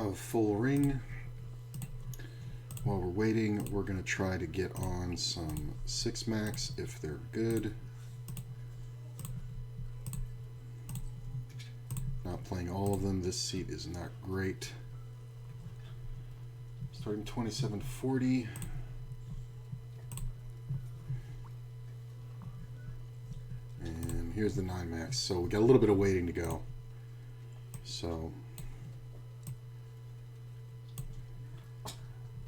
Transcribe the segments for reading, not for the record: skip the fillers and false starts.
of full ring. While we're waiting, we're going to try to get on some 6 max if they're good. Not playing all of them. This seat is not great. Starting 2740. And here's the 9 max. So we got a little bit of waiting to go. So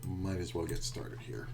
might as well get started here.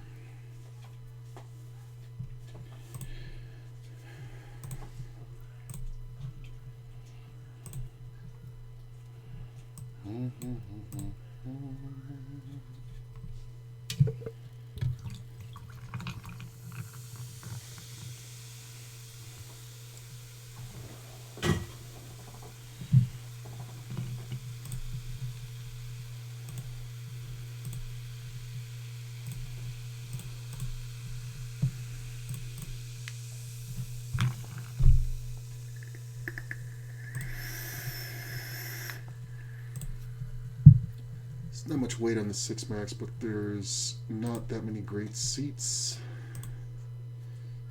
Not much weight on the 6 max, but there's not that many great seats.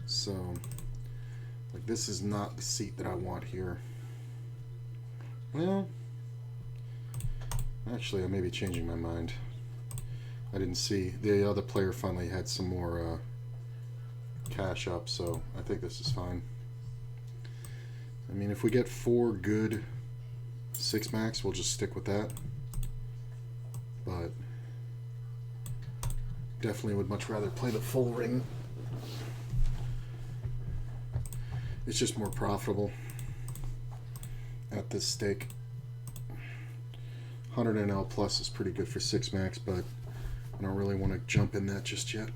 So, like, this is not the seat that I want here. Well, actually, I may be changing my mind. I didn't see. The other player finally had some more cash up, so I think this is fine. I mean, if we get 4 good 6 max, we'll just stick with that. But definitely would much rather play the full ring. It's just more profitable at this stake. 100 NL plus is pretty good for 6 max, but I don't really want to jump in that just yet.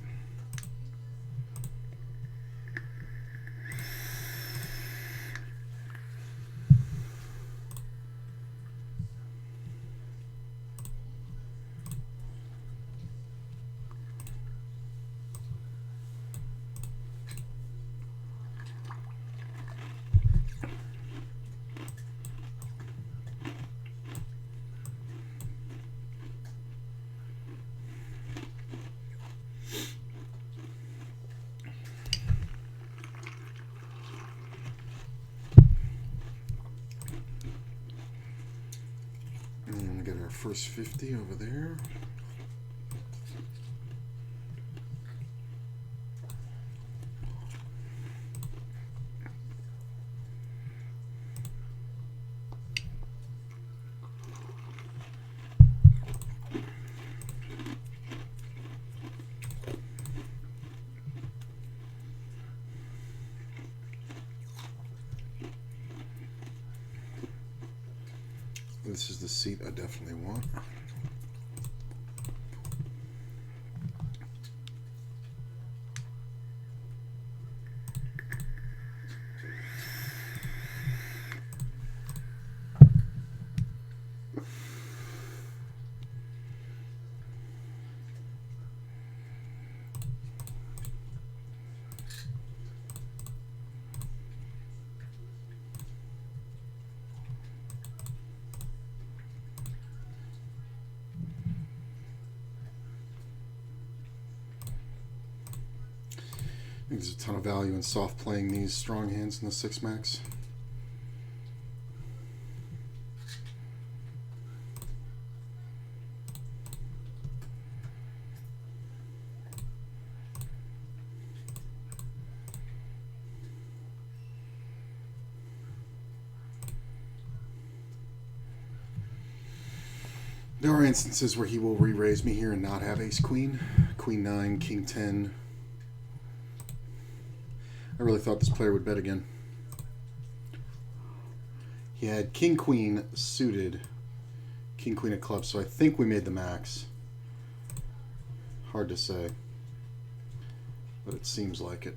First 50 over there. This is the seat I definitely want. I think there's a ton of value in soft playing these strong hands in the 6 max. There are instances where he will re-raise me here and not have ace queen, queen 9, king 10. I really thought this player would bet again. He had king queen suited, king queen of clubs, so I think we made the max. Hard to say, but it seems like it.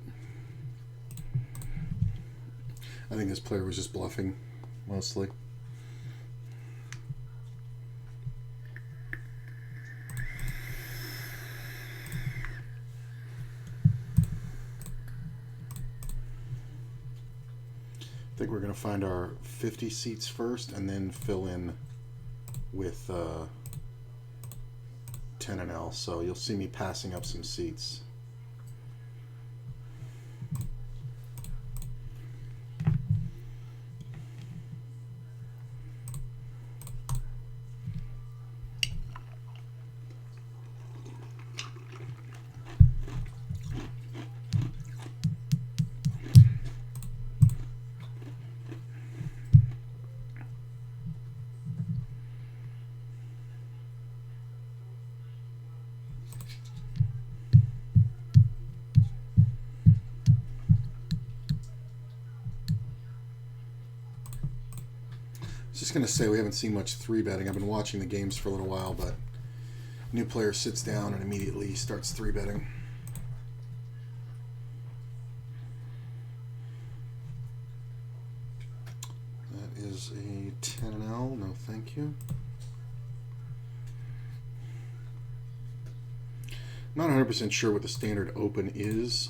I think this player was just bluffing mostly. I think we're going to find our 50 seats first and then fill in with 10-L, so you'll see me passing up some seats. Just going to say we haven't seen much 3-betting. I've been watching the games for a little while, but new player sits down and immediately starts 3-betting. That is a 10-L. No, thank you. Not 100% sure what the standard open is.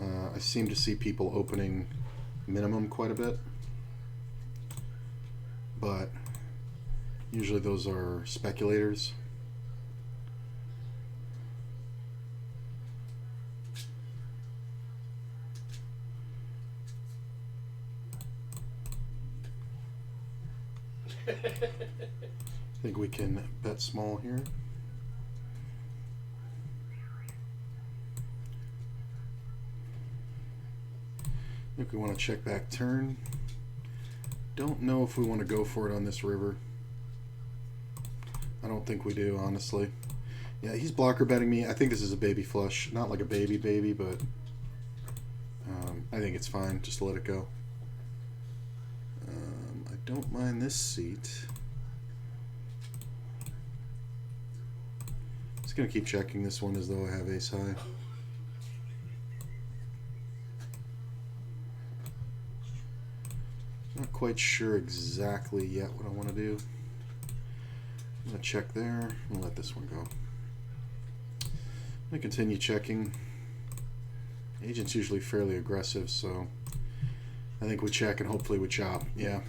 I seem to see people opening minimum quite a bit, but usually those are speculators. I think we can bet small here. I think we want to check back turn. Don't know if we want to go for it on this river. I don't think we do, honestly. Yeah, he's blocker betting me. I think this is a baby flush. Not like a baby, but I think it's fine. Just let it go. I don't mind this seat. Just going to keep checking this one as though I have ace high. Not quite sure exactly yet what I want to do. I'm going to check there and let this one go. I'm going to continue checking. Agent's usually fairly aggressive, so I think we check and hopefully we chop. Yeah.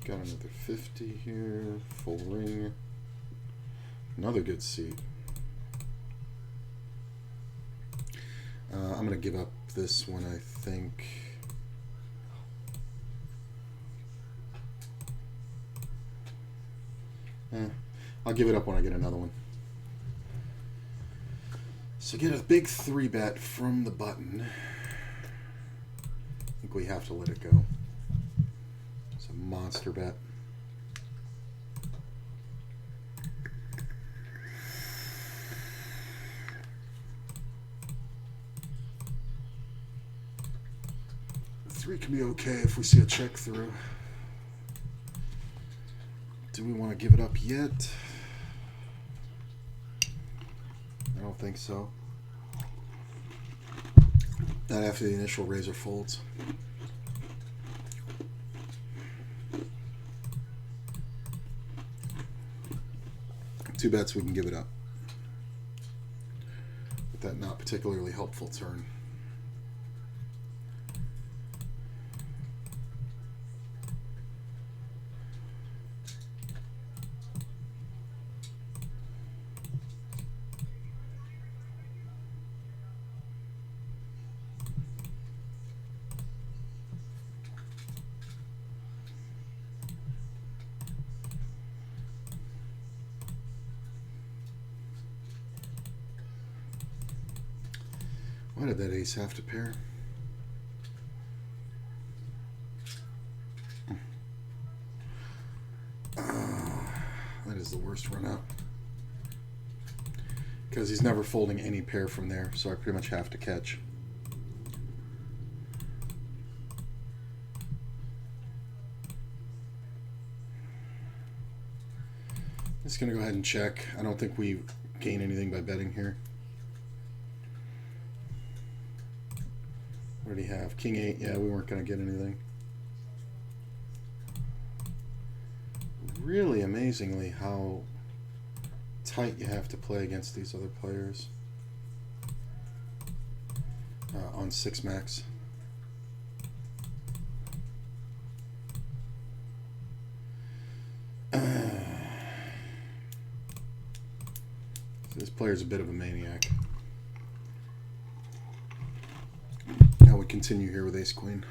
Got another 50 here, full ring. Another good seat. I'm going to give up this one, I think. I'll give it up when I get another one. So get a big 3-bet from the button. I think we have to let it go. It's a monster bet. The 3 can be okay if we see a check through. Do we want to give it up yet? I don't think so. Not after the initial razor folds. Two bets, we can give it up. With that not particularly helpful turn. Why did that ace have to pair? That is the worst run out. Because he's never folding any pair from there, so I pretty much have to catch. Just going to go ahead and check. I don't think we gain anything by betting here. What did he have? King 8. Yeah, we weren't going to get anything. Really amazingly how tight you have to play against these other players on 6 max. This player's a bit of a maniac. Now we continue here with Ace Queen.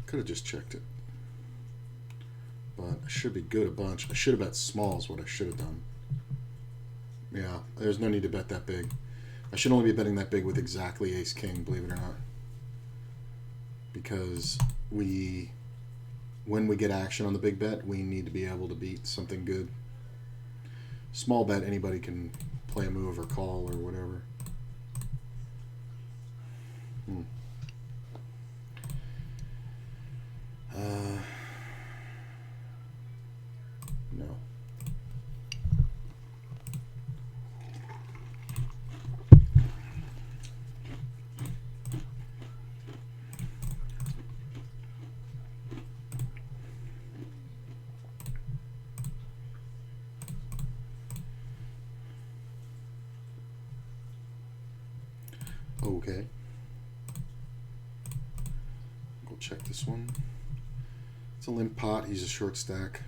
Could have just checked it, but I should be good a bunch. I should have bet small is what I should have done. Yeah, there's no need to bet that big. I should only be betting that big with exactly Ace King, believe it or not, because when we get action on the big bet, we need to be able to beat something good. Small bet, anybody can play a move or call or whatever. No. Okay. Go check this one. It's a limp pot. He's a short stack.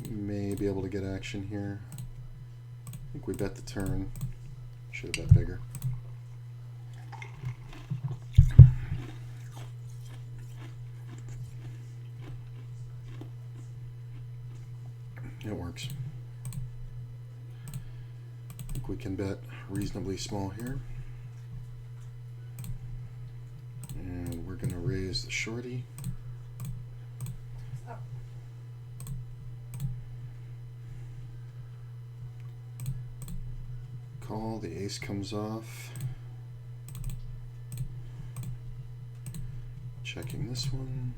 We may be able to get action here. I think we bet the turn. Should have bet bigger. It works. I think we can bet reasonably small here. And we're going to raise the shorty. Call, the ace comes off. Checking this one.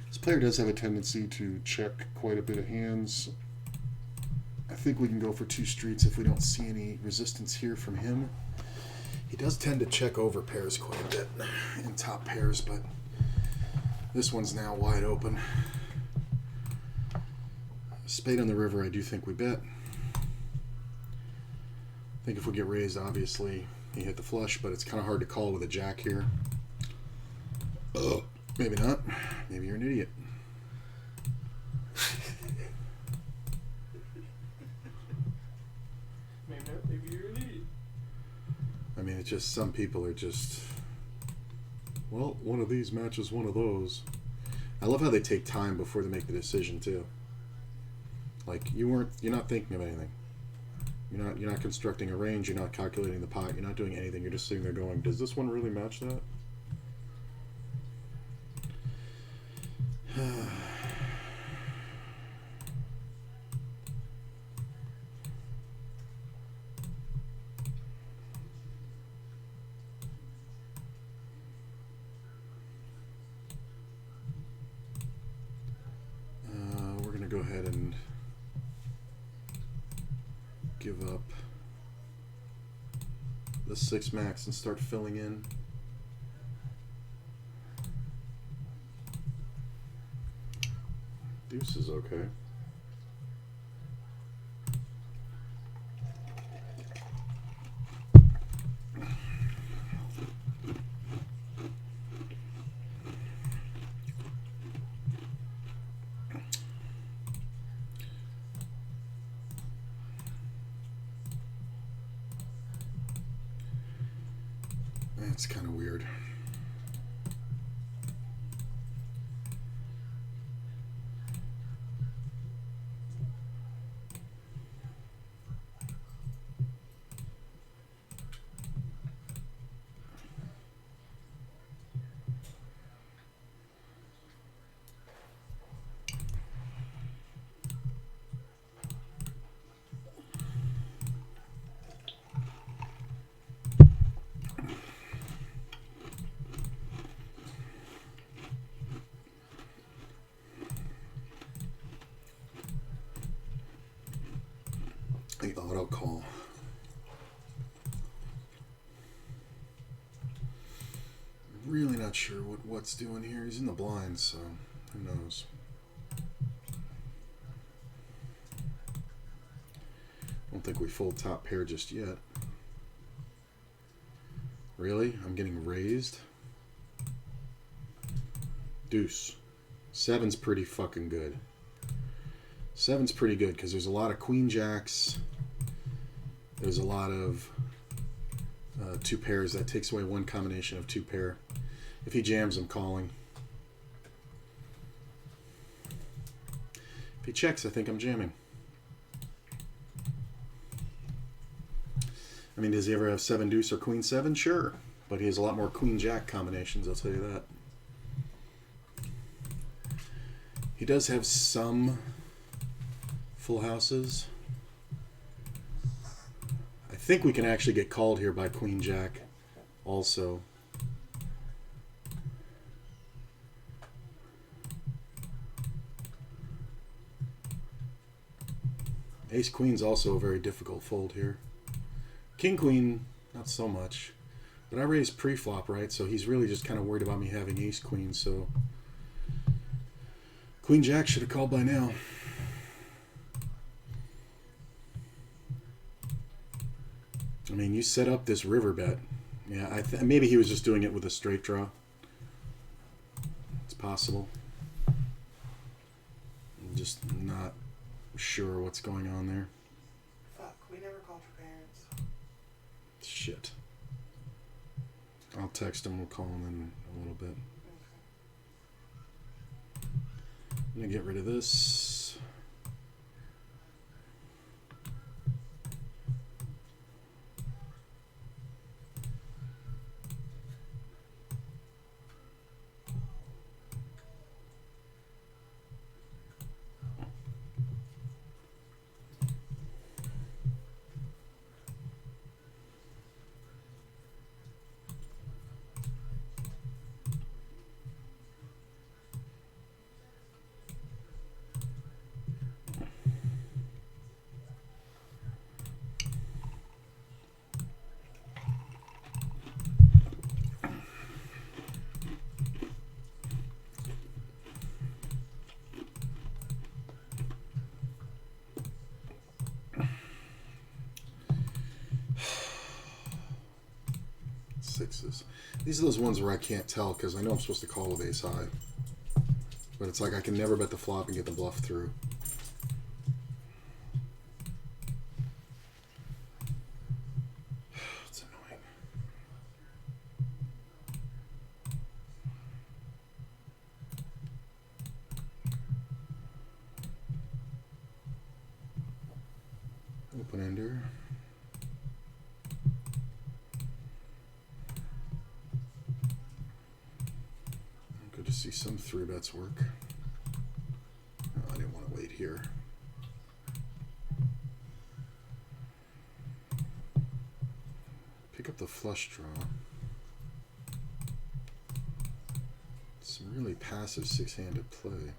This player does have a tendency to check quite a bit of hands. I think we can go for 2 streets if we don't see any resistance here from him. He does tend to check over pairs quite a bit in top pairs, but this one's now wide open. Spade on the river, I do think we bet. I think if we get raised, obviously, he hit the flush, but it's kind of hard to call with a jack here. Maybe not. Maybe you're an idiot. Maybe not. Maybe you're an idiot. I mean, it's just some people are just, well, one of these matches one of those. I love how they take time before they make the decision too. Like you're not thinking of anything. You're not constructing a range. You're not calculating the pot. You're not doing anything. You're just sitting there going, does this one really match that? We're going to go ahead and give up the 6 max and start filling in. Deuce is okay. That's kind of weird. the auto call. I'm really not sure what's doing here. He's in the blinds, so who knows. I don't think we fold top pair just yet. Really? I'm getting raised? Deuce. Seven's pretty fucking good. Seven's pretty good because there's a lot of queen jacks. There's a lot of two pairs. That takes away one combination of two pair. If he jams, I'm calling. If he checks, I think I'm jamming. I mean, does he ever have 7 deuce or queen 7? Sure. But he has a lot more queen jack combinations, I'll tell you that. He does have some full houses. I think we can actually get called here by queen jack also. Ace queen's also a very difficult fold here. King queen, not so much. But I raised pre-flop, right? So he's really just kind of worried about me having ace queen, so queen jack should have called by now. I mean, you set up this river bet. Yeah, maybe he was just doing it with a straight draw. It's possible. I'm just not sure what's going on there. Fuck, we never called for parents. Shit. I'll text him. We'll call him in a little bit. Okay. I'm gonna get rid of this. Sixes. These are those ones where I can't tell because I know I'm supposed to call with ace high. But it's like I can never bet the flop and get the bluff through. It's annoying. Open ender. Good to see some 3-bets work. Oh, I didn't want to wait here. Pick up the flush draw. Some really passive 6-handed play.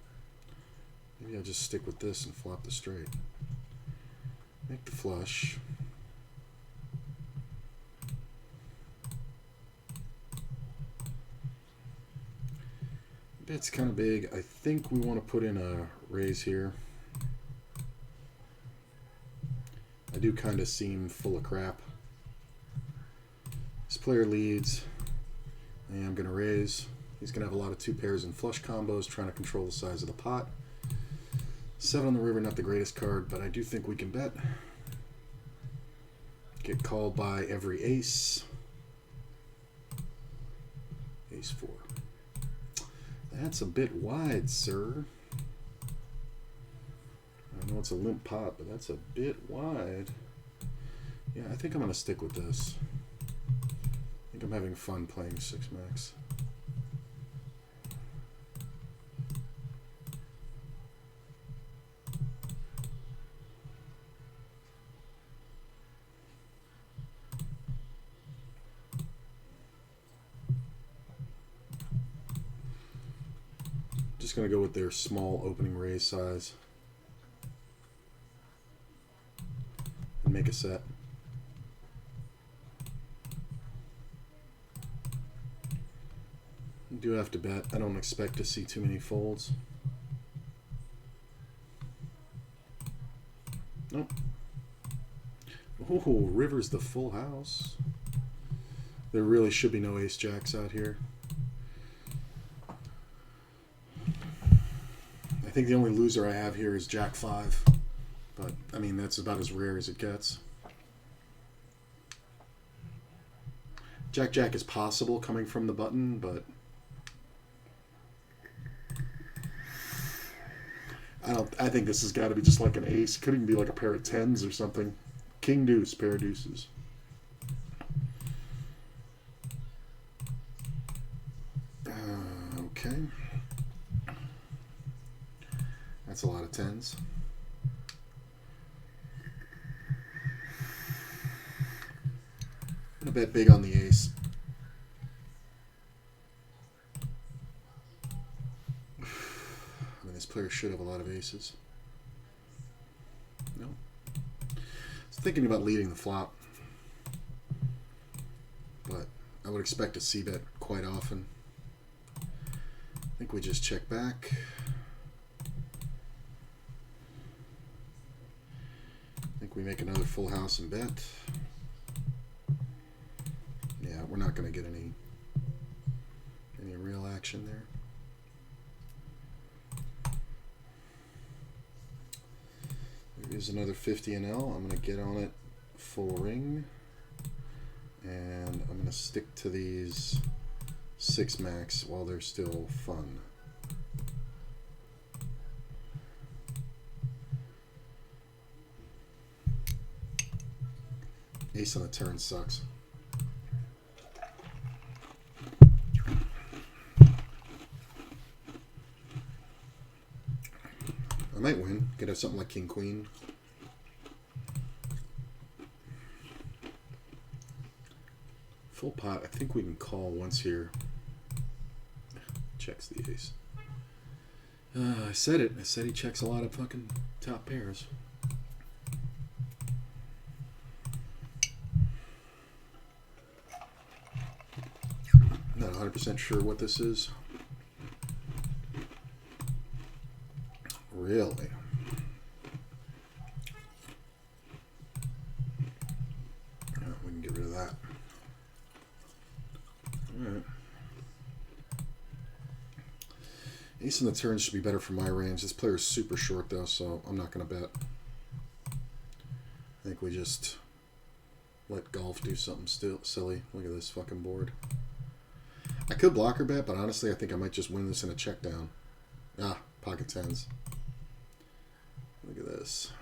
Maybe I'll just stick with this and flop the straight. Make the flush. It's kind of big. I think we want to put in a raise here. I do kind of seem full of crap. This player leads, and I'm going to raise. He's going to have a lot of 2 pairs and flush combos, trying to control the size of the pot. 7 on the river, not the greatest card, but I do think we can bet. Get called by every ace. Ace 4. That's a bit wide, sir. I know it's a limp pot, but that's a bit wide. Yeah, I think I'm going to stick with this. I think I'm having fun playing 6-max. Just going to go with their small opening raise size. make a set. You do have to bet. I don't expect to see too many folds. Nope. Oh, river's the full house. There really should be no ace jacks out here. I think the only loser I have here is Jack 5. But, I mean, that's about as rare as it gets. Jack Jack is possible coming from the button, but I think this has got to be just like an ace. Could even be like a pair of 10s or something. King deuce, pair of deuces. Okay. That's a lot of 10s. I'm gonna bet big on the ace. I mean, this player should have a lot of aces. No. I was thinking about leading the flop, but I would expect to see bet quite often. I think we just check back. I think we make another full house and bet. Yeah, we're not going to get any real action there. There's another 50 NL. I'm going to get on it full ring, and I'm going to stick to these 6 max while they're still fun. Ace on the turn sucks. I might win. Could have something like King Queen. Full pot. I think we can call once here. Checks the ace. I said it. I said he checks a lot of fucking top pairs. Not 100% sure what this is. Really? Yeah, we can get rid of that. Alright. Ace in the turn should be better for my range. This player is super short though, so I'm not going to bet. I think we just let golf do something still silly. Look at this fucking board. I could blocker bet, but honestly I think I might just win this in a check down. Ah, pocket 10s. Look at this.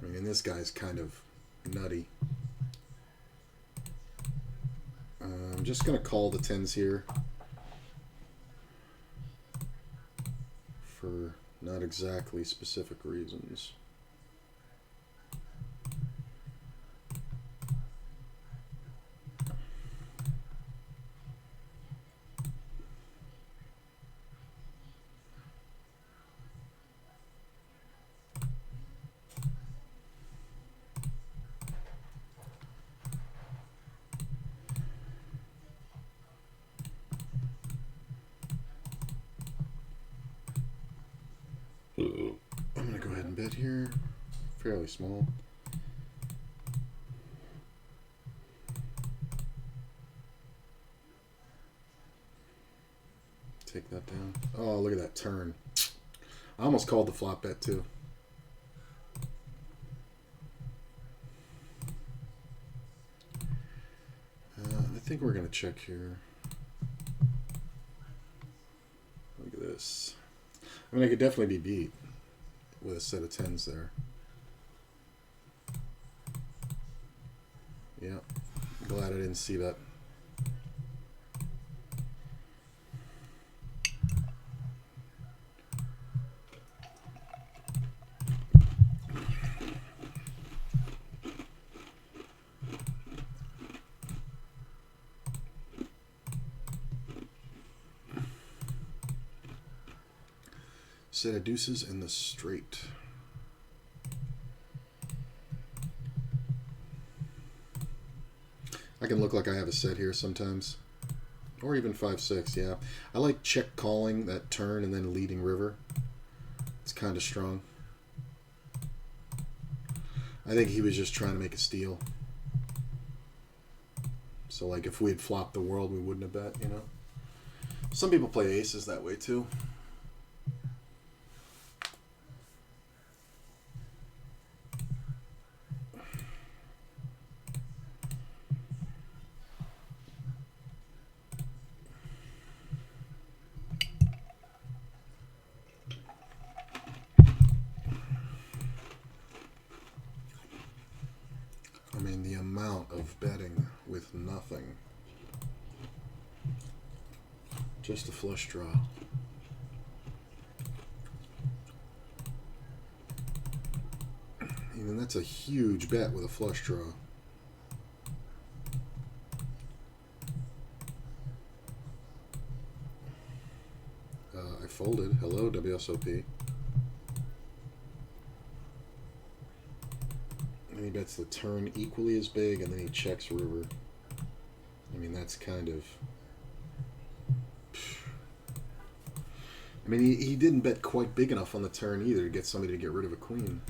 I mean, this guy's kind of nutty. I'm just going to call the 10s here for not exactly specific reasons. I'm going to go ahead and bet here. Fairly small. Take that down. Oh, look at that turn. I almost called the flop bet too. I think we're going to check here. Look at this. I mean, I could definitely be beat with a set of 10s there. Yeah, glad I didn't see that. Set of deuces and the straight. I can look like I have a set here sometimes. Or even 5-6, yeah. I like check calling that turn and then leading river. It's kind of strong. I think he was just trying to make a steal. So, like, if we had flopped the world, we wouldn't have bet, you know? Some people play aces that way, too. I mean, the amount of betting with nothing. Just a flush draw. Even that's a huge bet with a flush draw. I folded. Hello, WSOP. And he bets the turn equally as big, and then he checks river. I mean, that's kind of... I mean, he didn't bet quite big enough on the turn either to get somebody to get rid of a queen.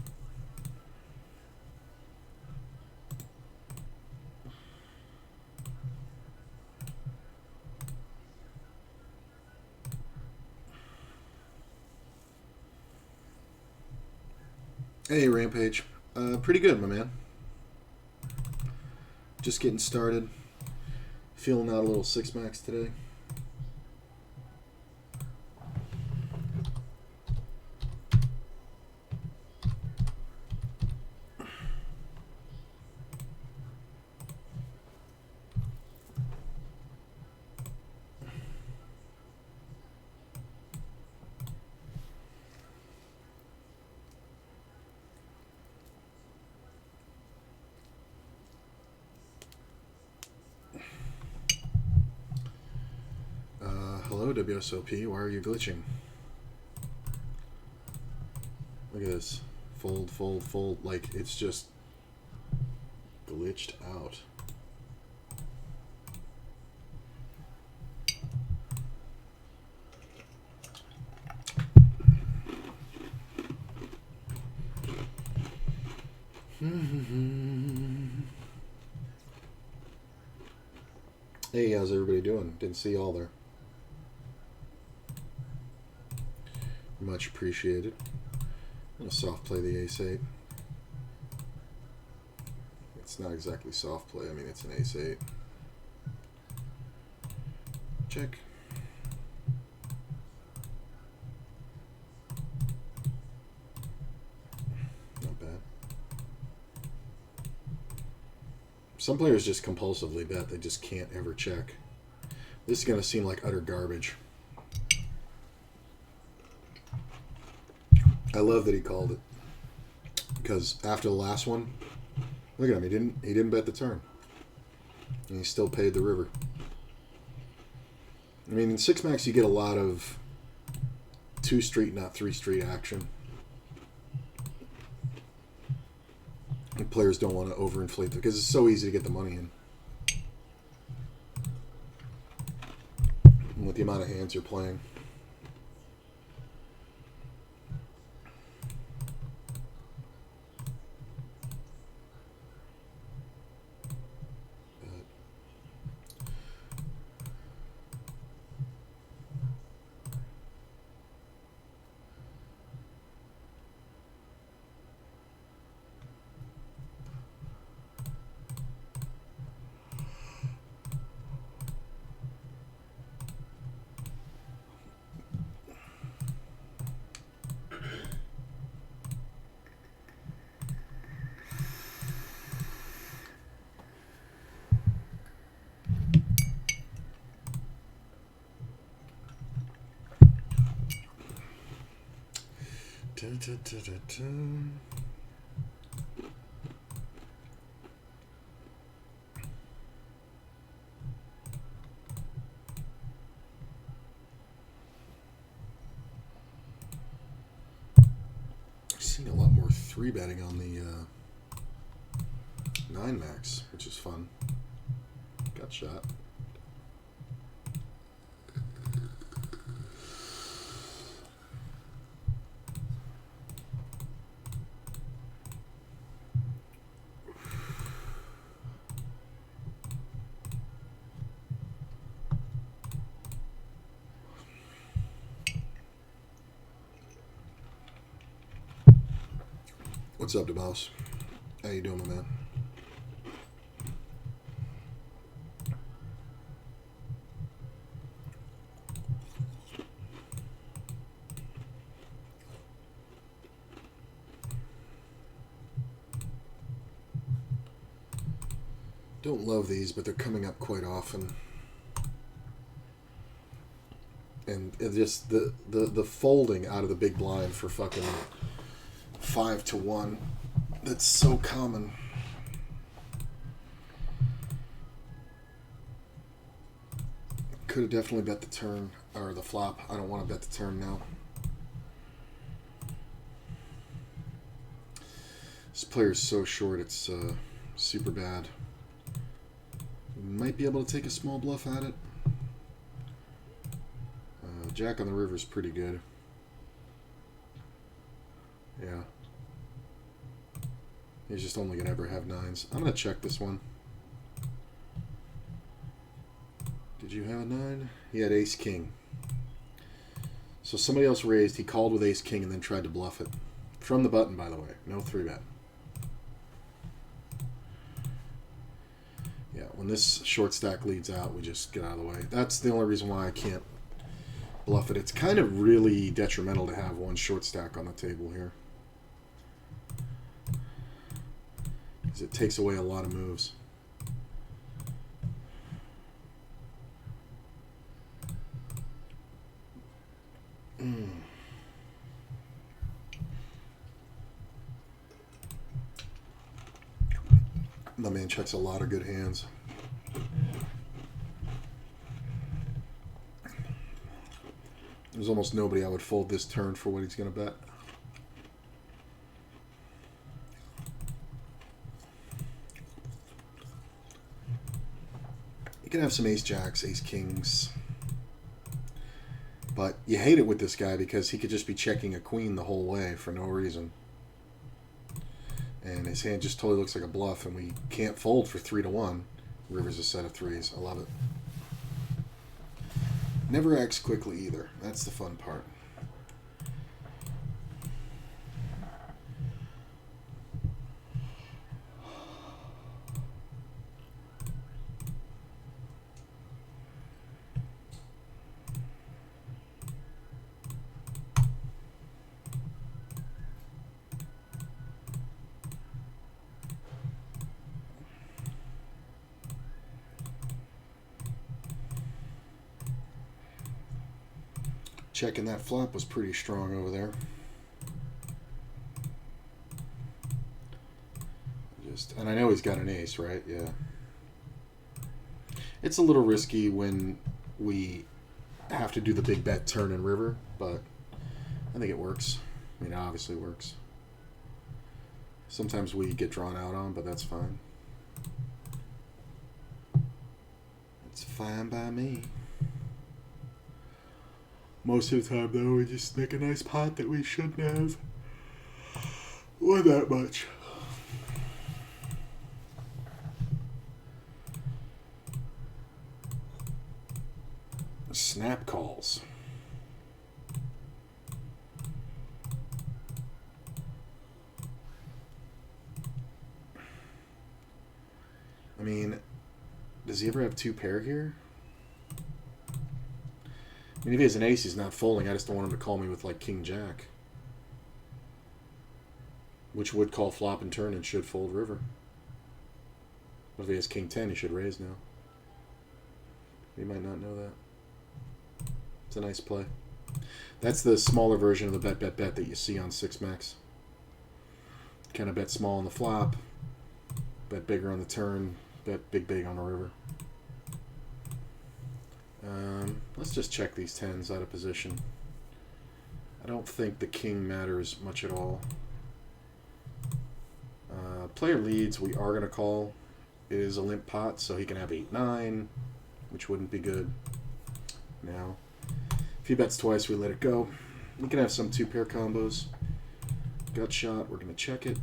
Hey, Rampage. Pretty good, my man. Just getting started. Feeling out a little 6-max today. Hello, WSOP. Why are you glitching? Look at this. Fold, fold, fold. Like, it's just glitched out. Hey, how's everybody doing? Didn't see y'all there. Much appreciated. I'm gonna soft play the ace-8. It's not exactly soft play. I mean, it's an ace-8. Check. Not bad. Some players just compulsively bet. They just can't ever check. This is gonna seem like utter garbage. I love that he called it, because after the last one, look at him. He didn't bet the turn, and he still paid the river. I mean, in 6-max you get a lot of 2-street, not 3-street action. And players don't want to overinflate them because it's so easy to get the money in. And with the amount of hands you're playing. Seeing a lot more 3-betting on the 9-max, which is fun. Gut shot. What's up, DeMouse? How you doing, my man? Don't love these, but they're coming up quite often. And it just the folding out of the big blind for fucking 5-1. That's so common. Could have definitely bet the turn or the flop. I don't want to bet the turn now. This player is so short, it's super bad. Might be able to take a small bluff at it. Jack on the river is pretty good. Yeah. He's just only going to ever have nines. I'm going to check this one. Did you have a 9? He had ace-king. So somebody else raised. He called with ace-king and then tried to bluff it. From the button, by the way. No 3-bet. Yeah, when this short stack leads out, we just get out of the way. That's the only reason why I can't bluff it. It's kind of really detrimental to have one short stack on the table here, because it takes away a lot of moves. My man checks a lot of good hands. There's almost nobody I would fold this turn for what he's going to bet. You can have some ace-jacks, ace-kings. But you hate it with this guy because he could just be checking a queen the whole way for no reason. And his hand just totally looks like a bluff, and we can't fold for 3-1. River's a set of threes. I love it. Never acts quickly either. That's the fun part. Checking that flop was pretty strong over there. And I know he's got an ace, right? Yeah. It's a little risky when we have to do the big bet turn and river, but I think it works. I mean, it obviously works. Sometimes we get drawn out on, but that's fine. It's fine by me. Most of the time, though, we just make a nice pot that we shouldn't have won that much. Snap calls. I mean, does he ever have 2 pair here? I mean, if he has an ace, he's not folding. I just don't want him to call me with, like, king-jack. Which would call flop and turn and should fold river. But if he has king-10, he should raise now. He might not know that. It's a nice play. That's the smaller version of the bet that you see on 6max. Kind of bet small on the flop, bet bigger on the turn, bet big on the river. Let's just check these 10s out of position. I don't think the king matters much at all. Player leads, we are going to call. is a limp pot, so he can have 8-9, which wouldn't be good. Now, if he bets twice, we let it go. We can have some 2-pair combos. Gut shot, we're going to check it.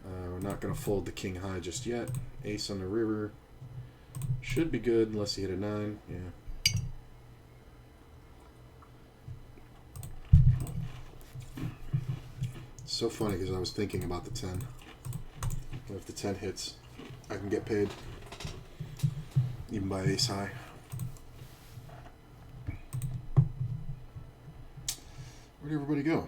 We're not going to fold the king high just yet. Ace on the river. Should be good unless he hit a 9. Yeah. So funny because I was thinking about the 10. If the 10 hits, I can get paid. Even by ace high. Where'd everybody go?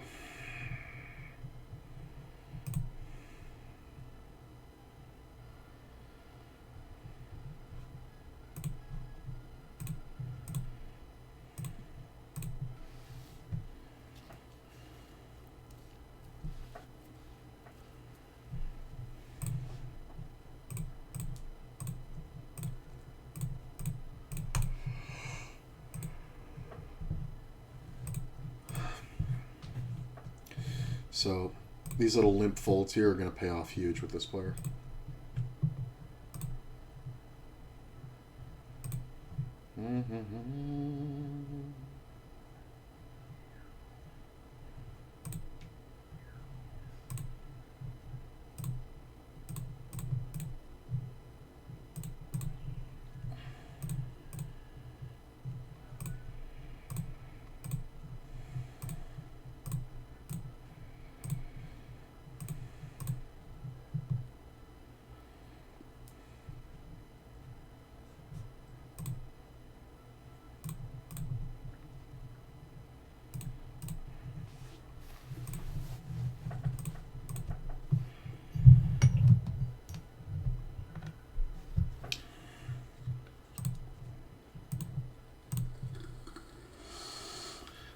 So these little limp folds here are going to pay off huge with this player.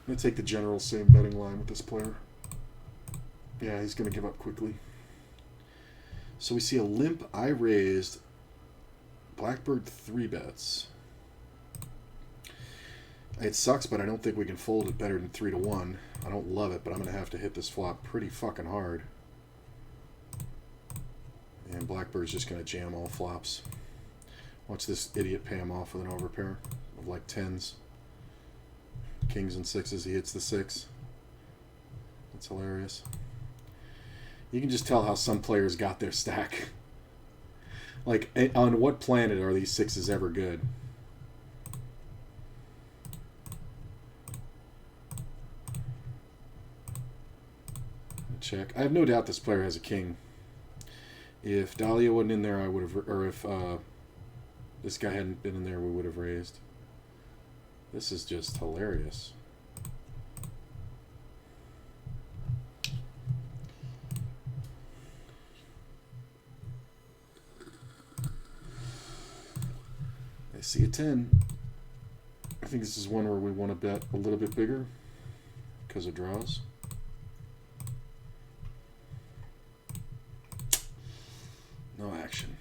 I'm going to take the general same betting line with this player. Yeah, he's going to give up quickly. So we see a limp. I raised. Blackbird 3 bets. It sucks, but I don't think we can fold it better than 3-1. I don't love it, but I'm going to have to hit this flop pretty fucking hard. And Blackbird's just going to jam all flops. Watch this idiot pay him off with an overpair of like 10s. Kings and 6s, he hits the 6. That's hilarious. You can just tell how some players got their stack. Like, on what planet are these 6s ever good? Check. I have no doubt this player has a king. If Dahlia wasn't in there, I would have, or if this guy hadn't been in there, we would have raised. This is just hilarious. I see a 10. I think this is one where we want to bet a little bit bigger because of draws. No action.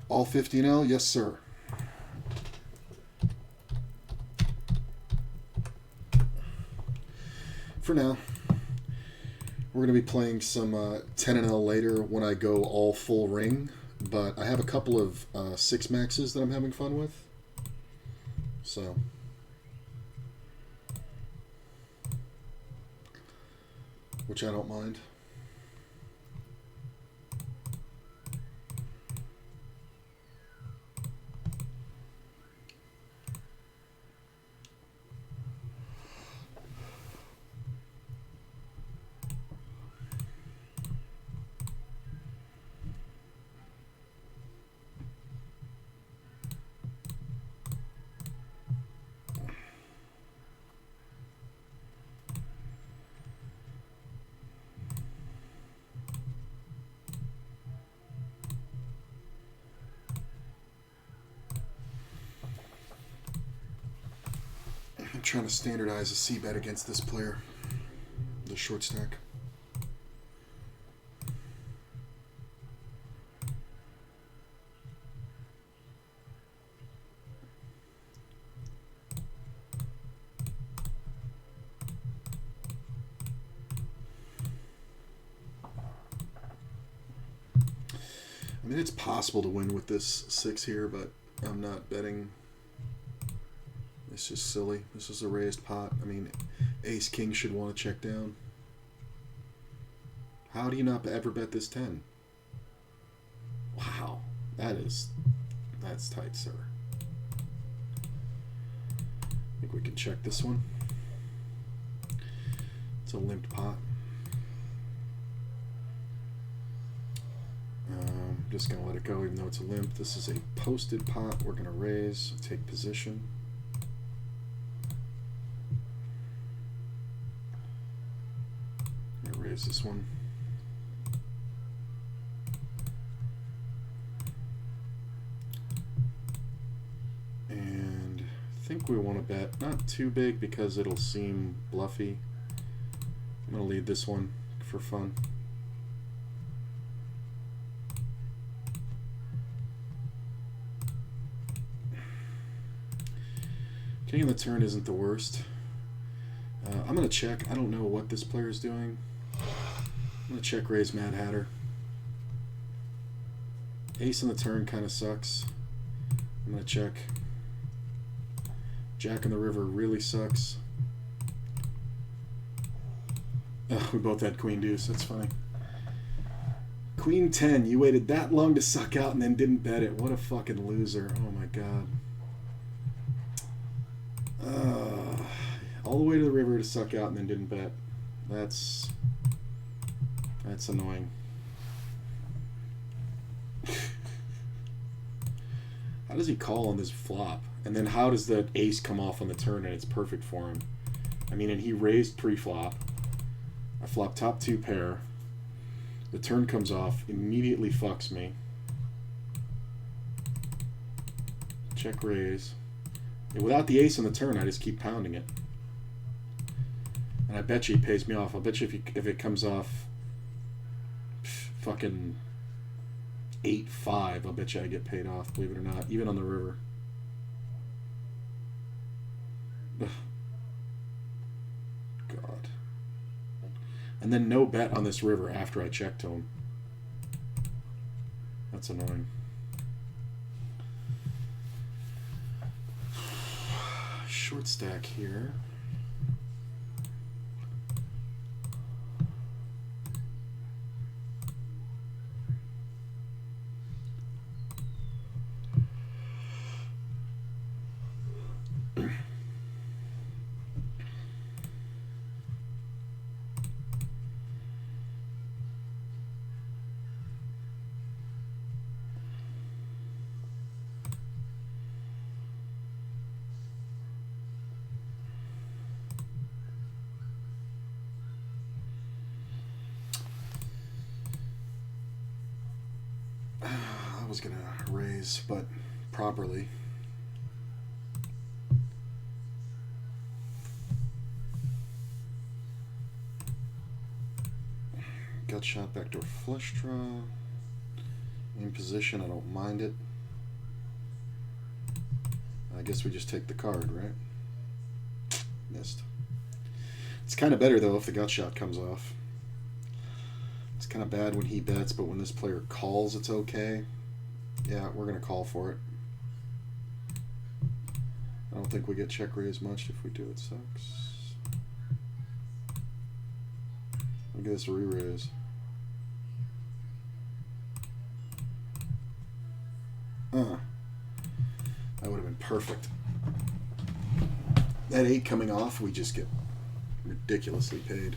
All 15L? Yes, sir. For now, we're going to be playing some 10L later when I go all full ring, but I have a couple of 6 maxes that I'm having fun with. So, which I don't mind. trying to standardize a c-bet against this player, the short stack. I mean, it's possible to win with this 6 here, but I'm not betting. It's just silly. This is a raised pot. I mean, ace king should want to check down. How do you not ever bet this 10? Wow, that's tight, sir. I think we can check this one. It's a limped pot. Just gonna let it go even though it's a limp. This is a posted pot. We're gonna raise, take position. I'm gonna raise this one. And I think we want to bet not too big because it'll seem bluffy. I'm gonna lead this one for fun. King of the turn isn't the worst. I'm going to check. I don't know what this player is doing. I'm going to check raise Mad Hatter. Ace on the turn kind of sucks. I'm going to check. Jack in the river really sucks. Oh, we both had Queen Deuce. That's funny. Queen 10. You waited that long to suck out and then didn't bet it. What a fucking loser. Oh my god. All the way to the river to suck out and then didn't bet. That's annoying. How does he call on this flop? And then how does the ace come off on the turn and it's perfect for him? I mean, and he raised pre-flop. I flop top 2 pair. The turn comes off, immediately fucks me. Check raise. And without the ace on the turn, I just keep pounding it. And I bet you he pays me off. I'll bet you if it comes off fucking 8-5, I'll bet you I get paid off, believe it or not, even on the river. Ugh. God. And then no bet on this river after I check to him. That's annoying. Short stack here. I was gonna raise, but properly. Gut shot, backdoor flush draw. In position, I don't mind it. I guess we just take the card, right? Missed. It's kind of better though if the gut shot comes off. It's kind of bad when he bets, but when this player calls, it's okay. Yeah, we're going to call for it. I don't think we get check raise much. If we do, it sucks. Look at this re-raise. That would have been perfect. That 8 coming off, we just get ridiculously paid.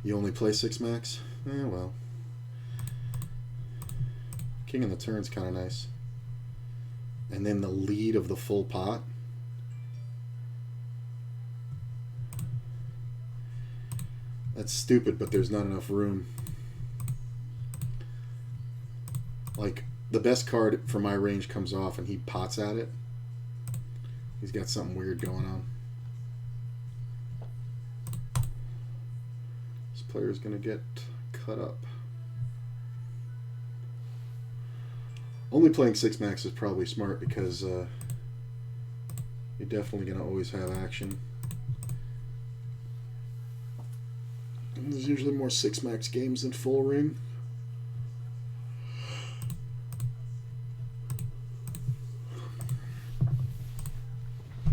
You only play 6 max? Eh, well. King on the turn's kind of nice. And then the lead of the full pot. That's stupid, but there's not enough room. Like, the best card for my range comes off and he pots at it, he's got something weird going on. This player is going to get cut up. Only playing 6 max is probably smart because you're definitely going to always have action. And there's usually more 6 max games than full ring.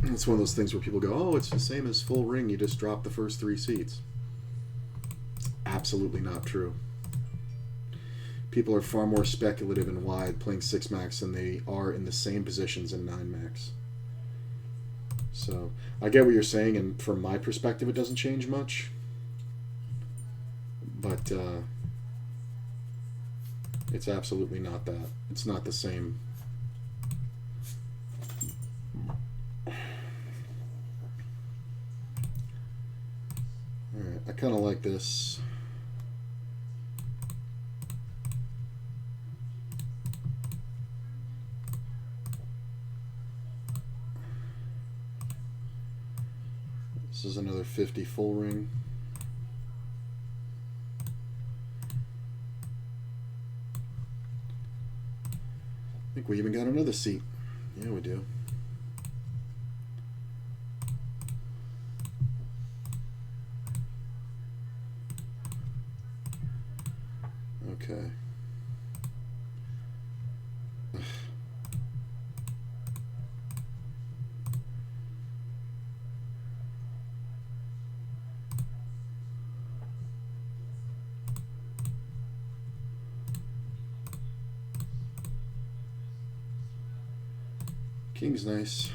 It's one of those things where people go, oh, it's the same as full ring, you just drop the first 3 seats. Absolutely not true. People are far more speculative and wide playing 6 max than they are in the same positions in 9 max. So I get what you're saying, and from my perspective it doesn't change much. But it's absolutely not that. It's not the same. Alright, I kind of like this. This is another 50 full ring. I think we even got another seat. Yeah, we do. Okay. King's nice.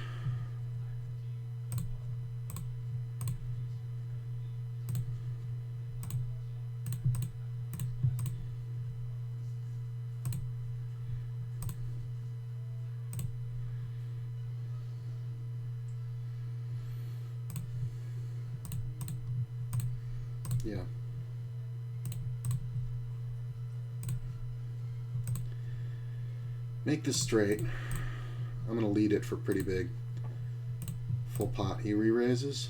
Yeah. Make this straight. I'm going to lead it for pretty big. Full pot. He re-raises.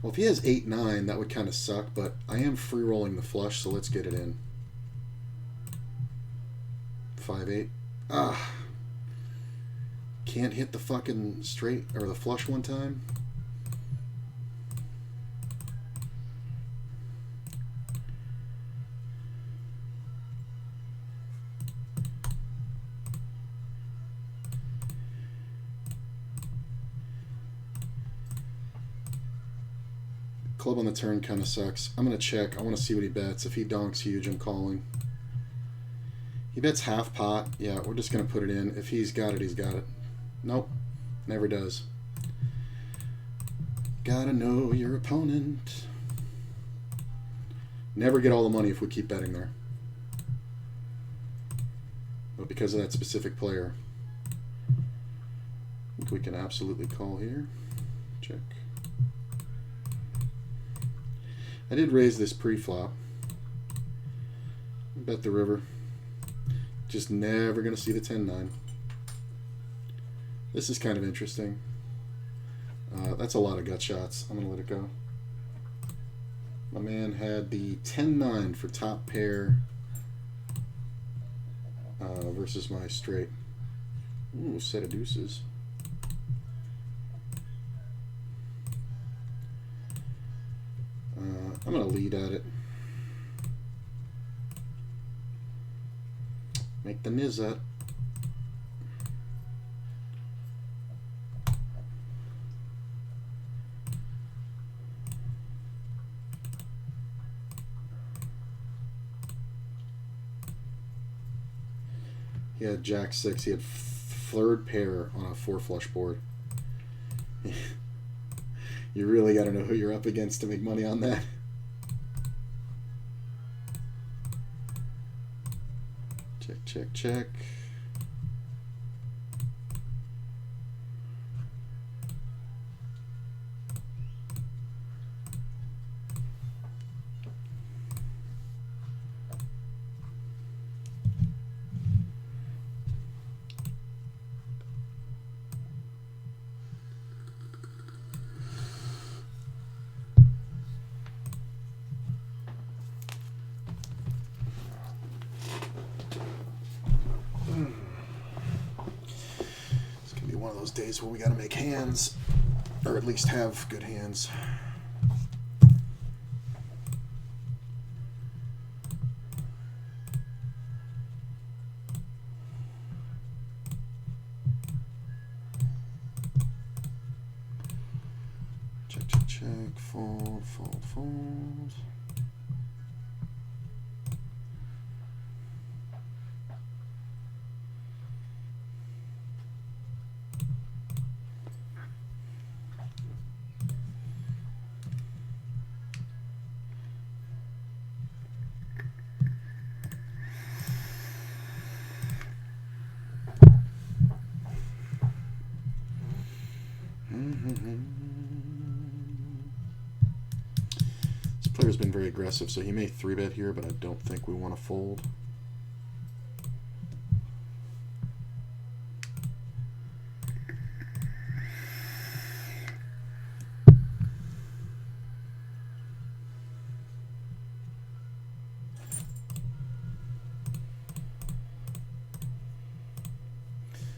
Well, if he has 8-9, that would kind of suck, but I am free rolling the flush, so let's get it in. 5-8. Ah. Can't hit the fucking straight or the flush one time. Club on the turn kind of sucks. I'm going to check. I want to see what he bets. If he donks huge, I'm calling. He bets half pot. Yeah, we're just going to put it in. If he's got it, he's got it. Nope. Never does. Gotta know your opponent. Never get all the money if we keep betting there. But because of that specific player, I think we can absolutely call here. Check. I did raise this pre-flop. Bet the river. Just never going to see the 10-9. This is kind of interesting. That's a lot of gut shots. I'm going to let it go. My man had the 10-9 for top pair versus my straight. Ooh, set of deuces. I'm going to lead at it. Make the niz up. He had Jack 6. He had third pair on a 4 flush board. You really got to know who you're up against to make money on that. Check, check, check. those days where we got to make hands, or at least have good hands. Check, check, check, fold, fold, fold. This player's been very aggressive, so he may 3-bet here, but I don't think we want to fold.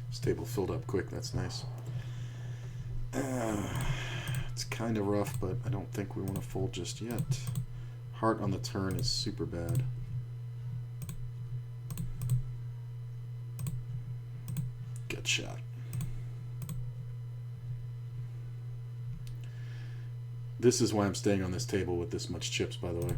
This table filled up quick, that's nice. It's kind of rough, but I don't think we want to fold just yet. Heart on the turn is super bad. Gut shot. This is why I'm staying on this table with this much chips, by the way.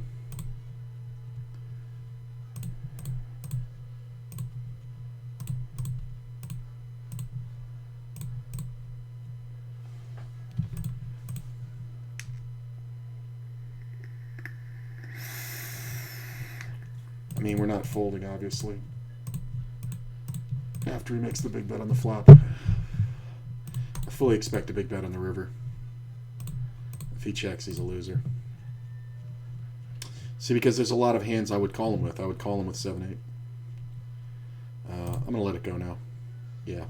I mean, we're not folding, obviously. After he makes the big bet on the flop. I fully expect a big bet on the river. If he checks, he's a loser. See, because there's a lot of hands I would call him with. I would call him with 7-8. I'm going to let it go now. Yeah.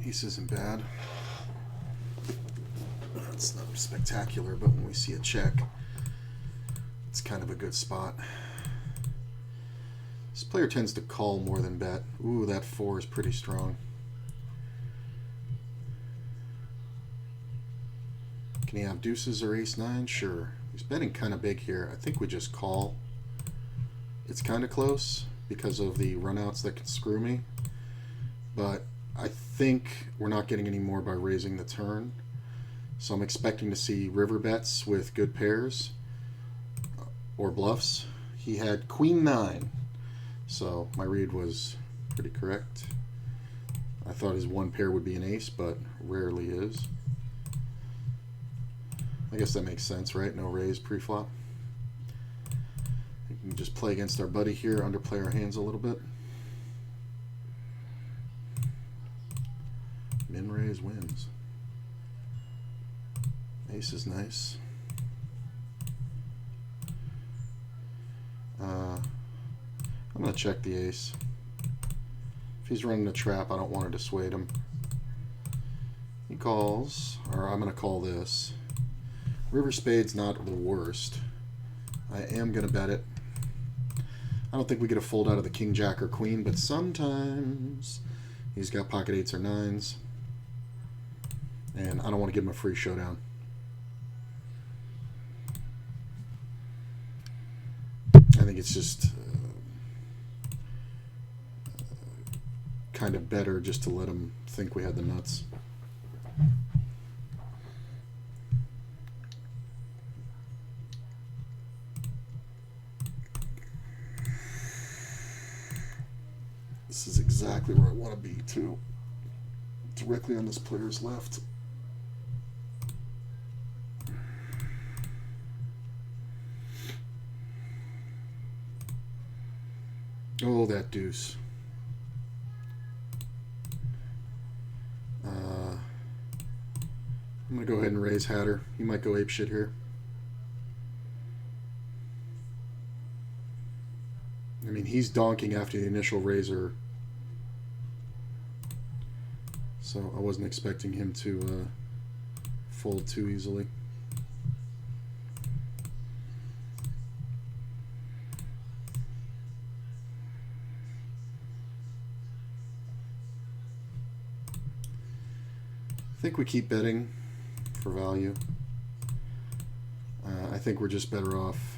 Ace isn't bad. It's not spectacular, but when we see a check, it's kind of a good spot. This player tends to call more than bet. Ooh, that 4 is pretty strong. Can he have deuces or ace-9? Sure. He's betting kind of big here. I think we just call. It's kind of close because of the runouts that can screw me. But I think we're not getting any more by raising the turn. So I'm expecting to see river bets with good pairs or bluffs. He had queen 9. So my read was pretty correct. I thought his one pair would be an ace, but rarely is. I guess that makes sense, right? No raise pre-flop. We can just play against our buddy here, underplay our hands a little bit. Min raise wins. Ace is nice. I'm going to check the ace. If he's running a trap, I don't want to dissuade him. He calls, or I'm going to call this. River spade's not the worst. I am going to bet it. I don't think we get a fold out of the king, jack, or queen, but sometimes he's got pocket 8s or 9s. And I don't want to give him a free showdown. I think it's just kind of better just to let him think we had the nuts. This is exactly where I want to be, too. Directly on this player's left. Oh, that deuce. I'm going to go ahead and raise Hatter. He might go apeshit here. I mean, he's donking after the initial raiser. So I wasn't expecting him to fold too easily. I think we keep betting for value. I think we're just better off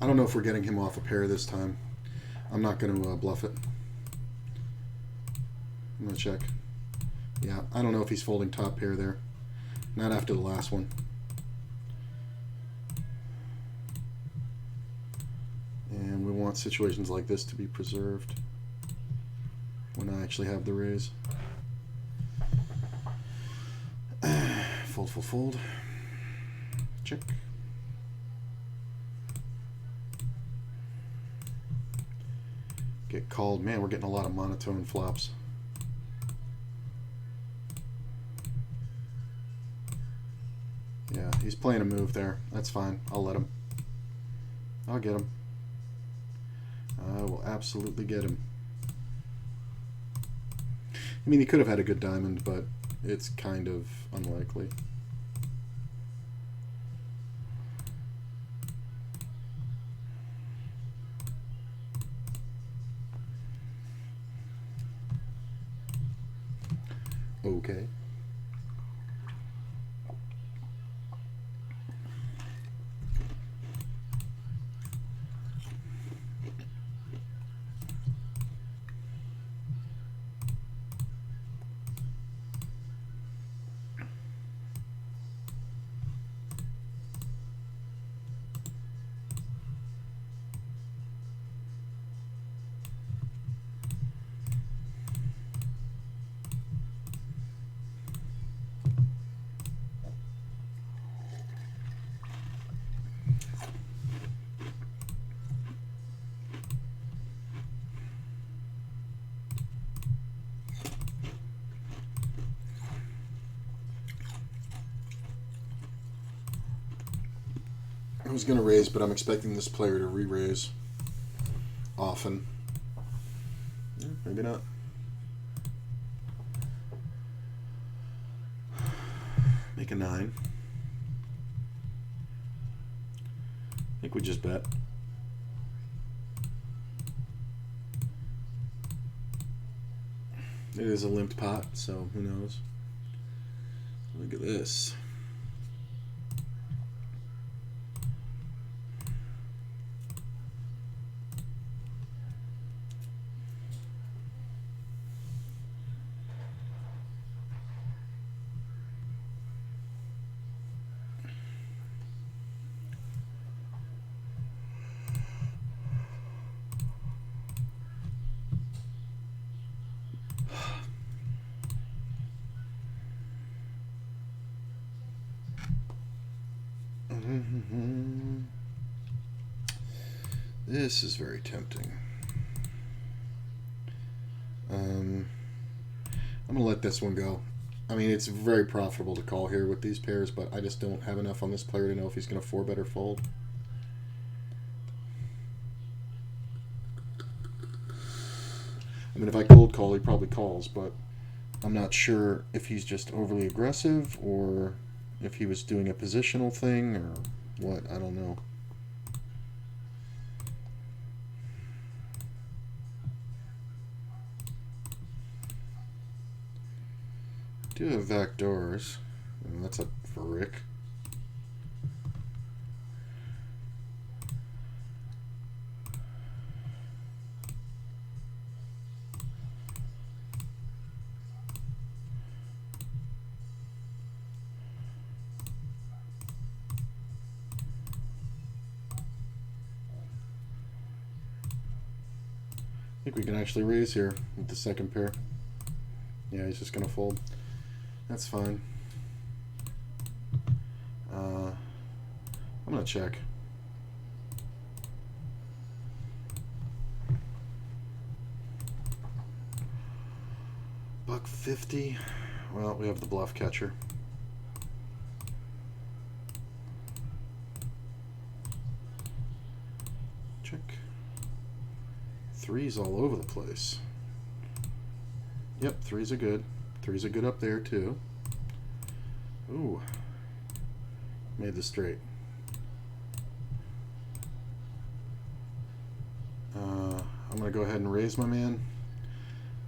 I don't know if we're getting him off a pair this time. I'm not going to bluff it. I'm going to check. Yeah, I don't know if he's folding top pair there. Not after the last one. And we want situations like this to be preserved when I actually have the raise. Fold, fold, fold. Check. Get called. Man, we're getting a lot of monotone flops. Yeah, he's playing a move there. That's fine. I'll let him. I'll get him. I will absolutely get him. I mean, he could have had a good diamond, but it's kind of unlikely. Okay. I was going to raise, but I'm expecting this player to re-raise often. Yeah, maybe not. Make a 9. I think we just bet. It is a limped pot, so who knows. Look at this. This is very tempting. I'm going to let this one go. I mean, it's very profitable to call here with these pairs, but I just don't have enough on this player to know if he's going to 4-bet or fold. I mean, if I cold call, he probably calls, but I'm not sure if he's just overly aggressive or if he was doing a positional thing or what. I don't know. Do have back doors. That's a frick. I think we can actually raise here with the second pair. Yeah, he's just going to fold. That's fine. I'm going to check. $1.50. Well, we have the bluff catcher. Check. Threes all over the place. Yep, threes are good. Threes are good up there too. Ooh. Made the straight. I'm going to go ahead and raise my man.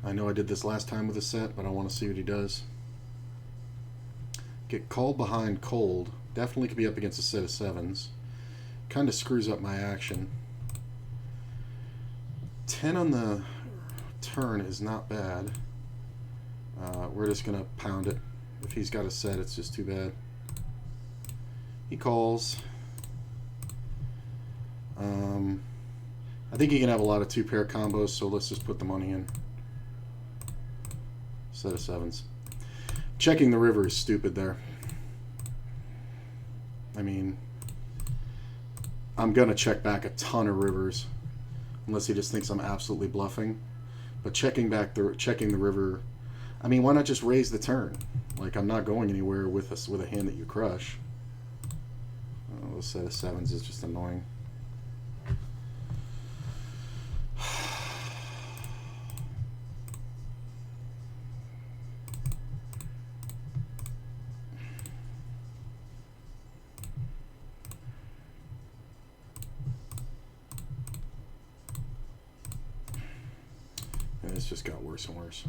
I know I did this last time with a set, but I want to see what he does. Get called behind cold. Definitely could be up against a set of sevens. Kind of screws up my action. 10 on the turn is not bad. We're just going to pound it. If he's got a set, it's just too bad. He calls. I think he can have a lot of two-pair combos, so let's just put the money in. Set of sevens. Checking the river is stupid there. I mean, I'm going to check back a ton of rivers, unless he just thinks I'm absolutely bluffing. But checking the river, I mean, why not just raise the turn? Like, I'm not going anywhere with a hand that you crush. Oh, a set of sevens is just annoying. And it's just got worse and worse.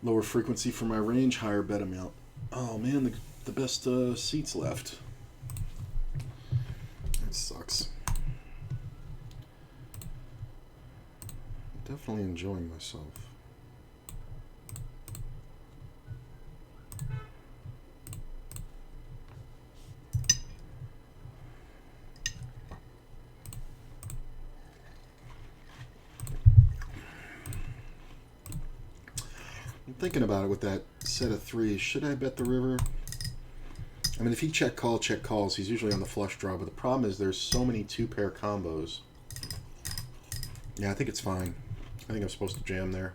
Lower frequency for my range, higher bet amount. Oh man, the best seats left. That sucks. Definitely enjoying myself. Thinking about it with that set of threes, should I bet the river? I mean, if he check calls, he's usually on the flush draw, but the problem is there's so many two-pair combos. Yeah, I think it's fine. I think I'm supposed to jam there.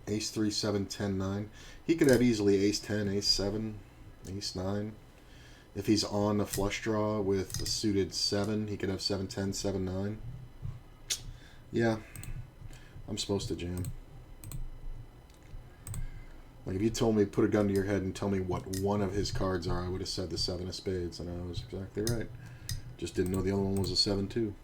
Ace 3, 7, 10, 9. He could have easily ace 10, ace 7, ace 9. If he's on a flush draw with a suited 7, he could have 7, 10, 7, 9. Yeah. I'm supposed to jam. Like, if you told me, put a gun to your head and tell me what one of his cards are, I would have said the 7 of spades, and I was exactly right. Just didn't know the other one was a 7 too.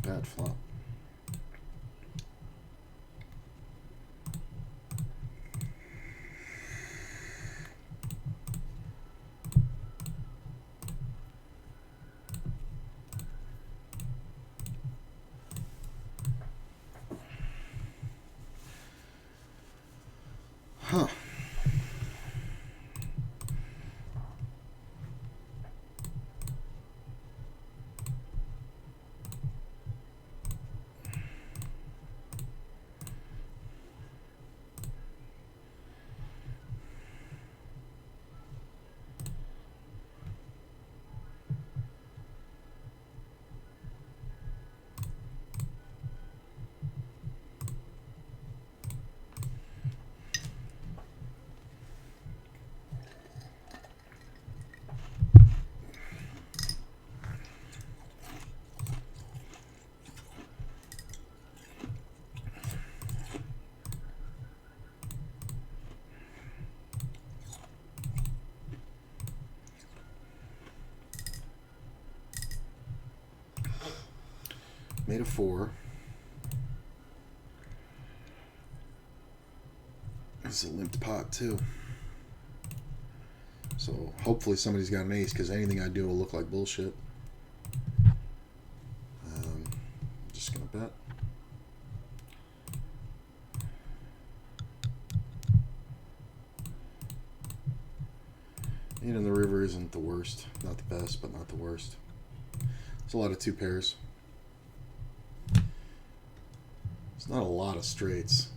Bad flop. Huh. Made a 4. It's a limped pot too. So hopefully somebody's got an ace, because anything I do will look like bullshit. Just gonna bet. Eight in the river isn't the worst. Not the best, but not the worst. There's a lot of 2 pairs. It's not a lot of straights.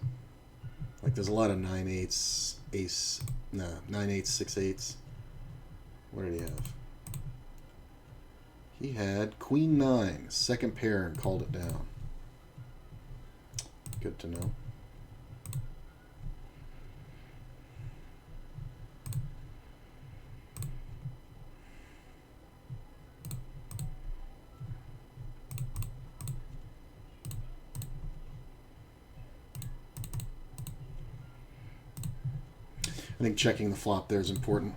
Like, there's a lot of 9-8s, ace, no, 9-8s, 6-8s. What did he have? He had Queen 9, second pair, and called it down. Good to know. I think checking the flop there is important.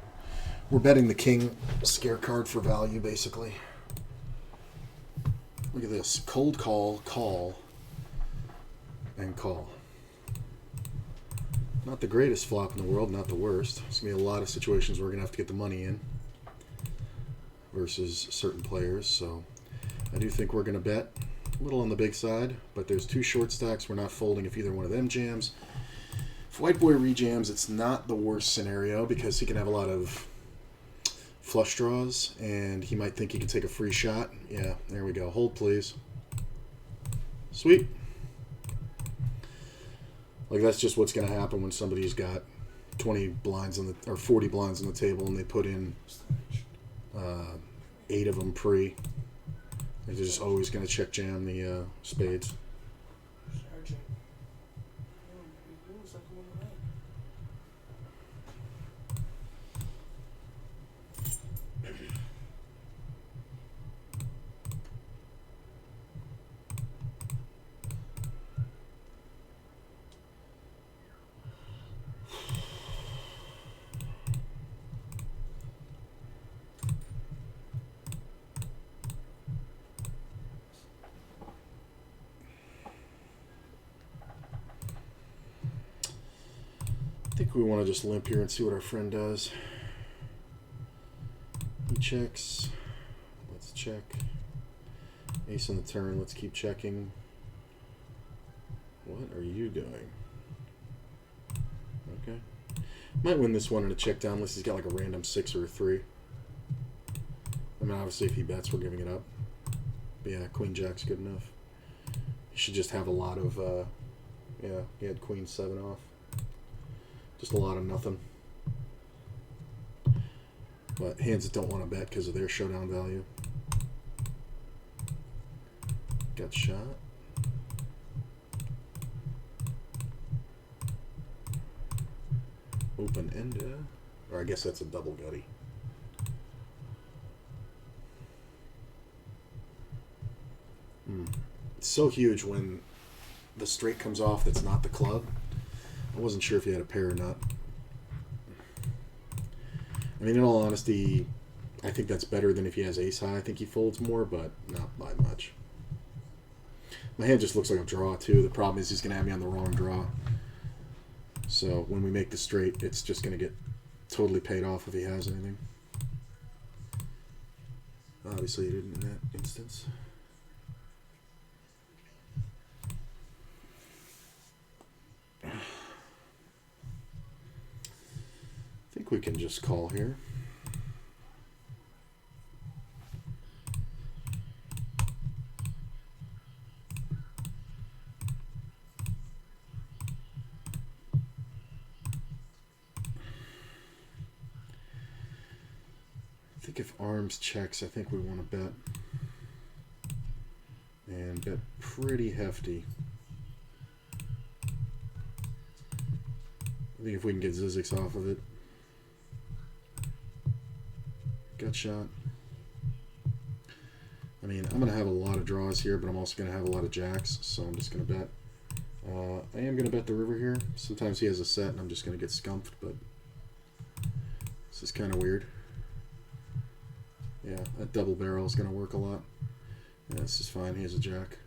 We're betting the king scare card for value, basically. Look at this. Cold call, call, and call. Not the greatest flop in the world, not the worst. There's going to be a lot of situations where we're going to have to get the money in versus certain players. So I do think we're going to bet a little on the big side, but there's 2 short stacks. We're not folding if either one of them jams. If White Boy rejams, it's not the worst scenario, because he can have a lot of flush draws, and he might think he can take a free shot. Yeah, there we go. Hold, please. Sweet. Like, that's just what's going to happen when somebody's got 20 blinds on the, or 40 blinds on the table, and they put in 8 of them pre. They're just always going to check jam the spades. Sergeant. Looks like a woman, right? I think we want to just limp here and see what our friend does. He checks. Let's check. Ace on the turn. Let's keep checking. What are you doing? Okay. Might win this one in a check down unless he's got like a random 6 or a 3. I mean, obviously if he bets, we're giving it up. But yeah, Queen Jack's good enough. He should just have a lot of, yeah, he had Queen 7 off. Just a lot of nothing. But hands that don't want to bet because of their showdown value. Got shot. Open-ended. Or I guess that's a double gutty. It's so huge when the straight comes off that's not the club. I wasn't sure if he had a pair or not. I mean, in all honesty, I think that's better than if he has ace high. I think he folds more, but not by much. My hand just looks like a draw, too. The problem is he's going to have me on the wrong draw. So when we make the straight, it's just going to get totally paid off if he has anything. Obviously, he didn't in that instance. I think we can just call here. I think if arms checks, I think we want to bet. And bet pretty hefty. I think if we can get Zizix off of it. Gut shot. I mean, I'm going to have a lot of draws here, but I'm also going to have a lot of jacks, so I'm just going to bet. I am going to bet the river here. Sometimes he has a set, and I'm just going to get skumped, but this is kind of weird. Yeah, that double barrel is going to work a lot. Yeah, this is fine. He has a jack.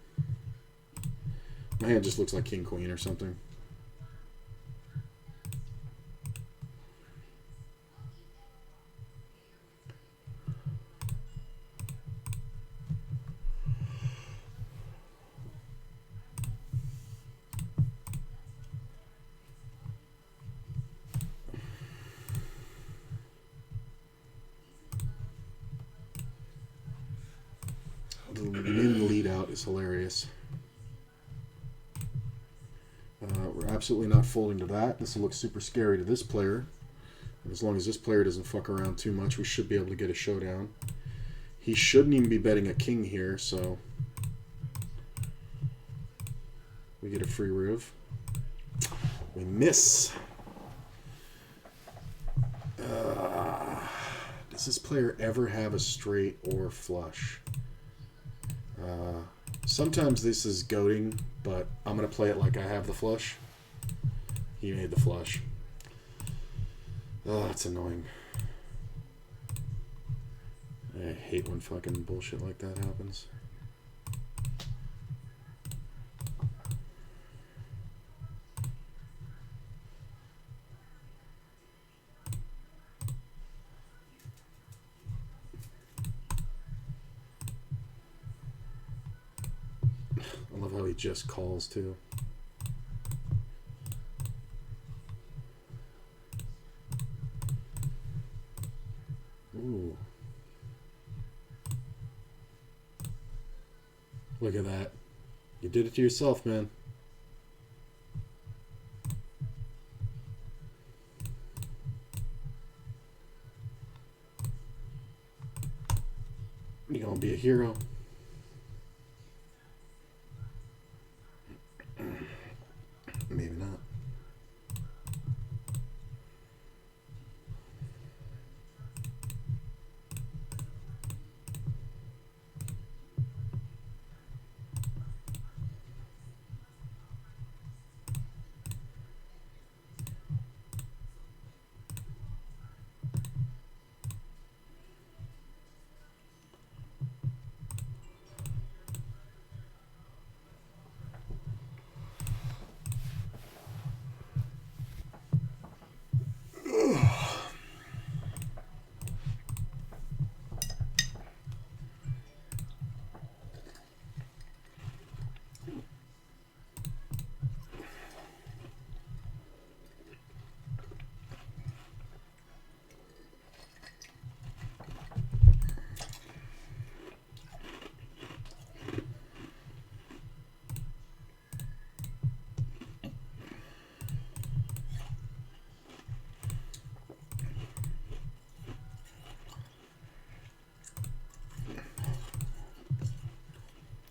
My hand just looks like king queen or something. The min lead out is hilarious. We're absolutely not folding to that. This will look super scary to this player. And as long as this player doesn't fuck around too much, we should be able to get a showdown. He shouldn't even be betting a king here, so we get a free riv. We miss. Does this player ever have a straight or flush? Sometimes this is goating, but I'm going to play it like I have the flush. He made the flush. Oh, that's annoying. I hate when fucking bullshit like that happens. I love how he just calls too. Ooh. Look at that. You did it to yourself, man. You're gonna be a hero. Maybe not.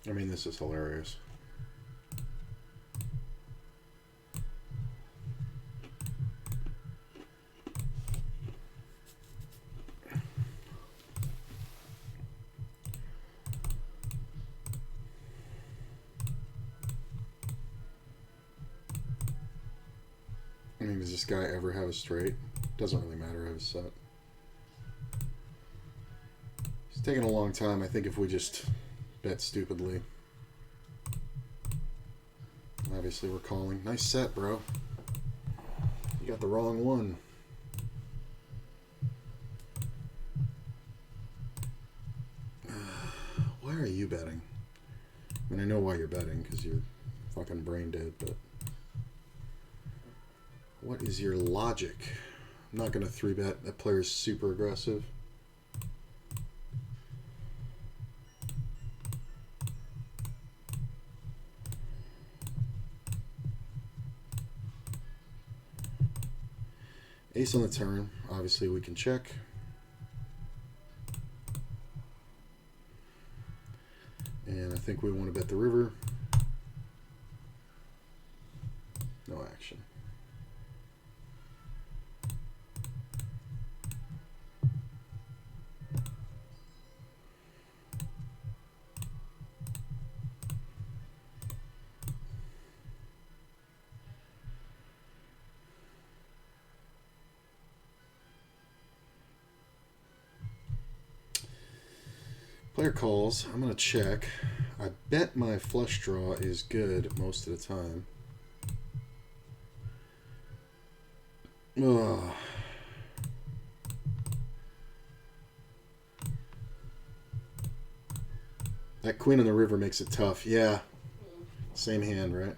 I mean, this is hilarious. I mean, does this guy ever have a straight? Doesn't really matter, I have a set. It's taking a long time. I think if we just bet stupidly. Obviously, we're calling. Nice set, bro. You got the wrong one. Why are you betting? I mean, I know why you're betting, because you're fucking brain dead, but... What is your logic? I'm not going to 3-bet. That player's super aggressive. Ace on the turn. Obviously, we can check. And I think we want to bet the river. No action. Player calls. I'm going to check. I bet my flush draw is good most of the time. Ugh. That queen on the river makes it tough. Yeah. Same hand, right?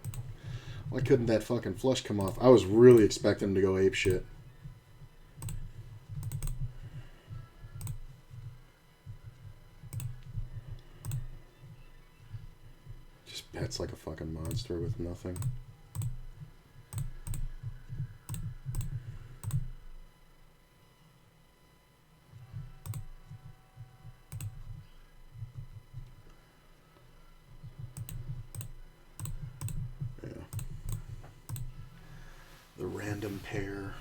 Why couldn't that fucking flush come off? I was really expecting him to go ape shit. Bets like a fucking monster with nothing. Yeah. The random pair.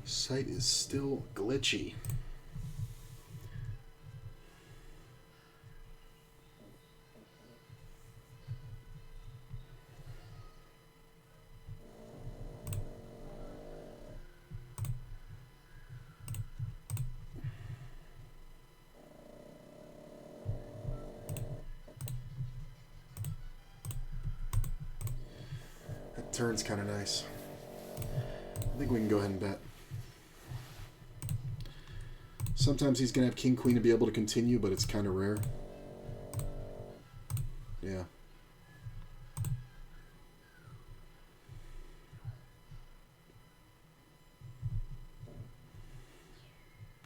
Site is still glitchy. That turn's kind of nice. I think we can go ahead and bet. Sometimes he's going to have king, queen to be able to continue, but it's kind of rare. Yeah.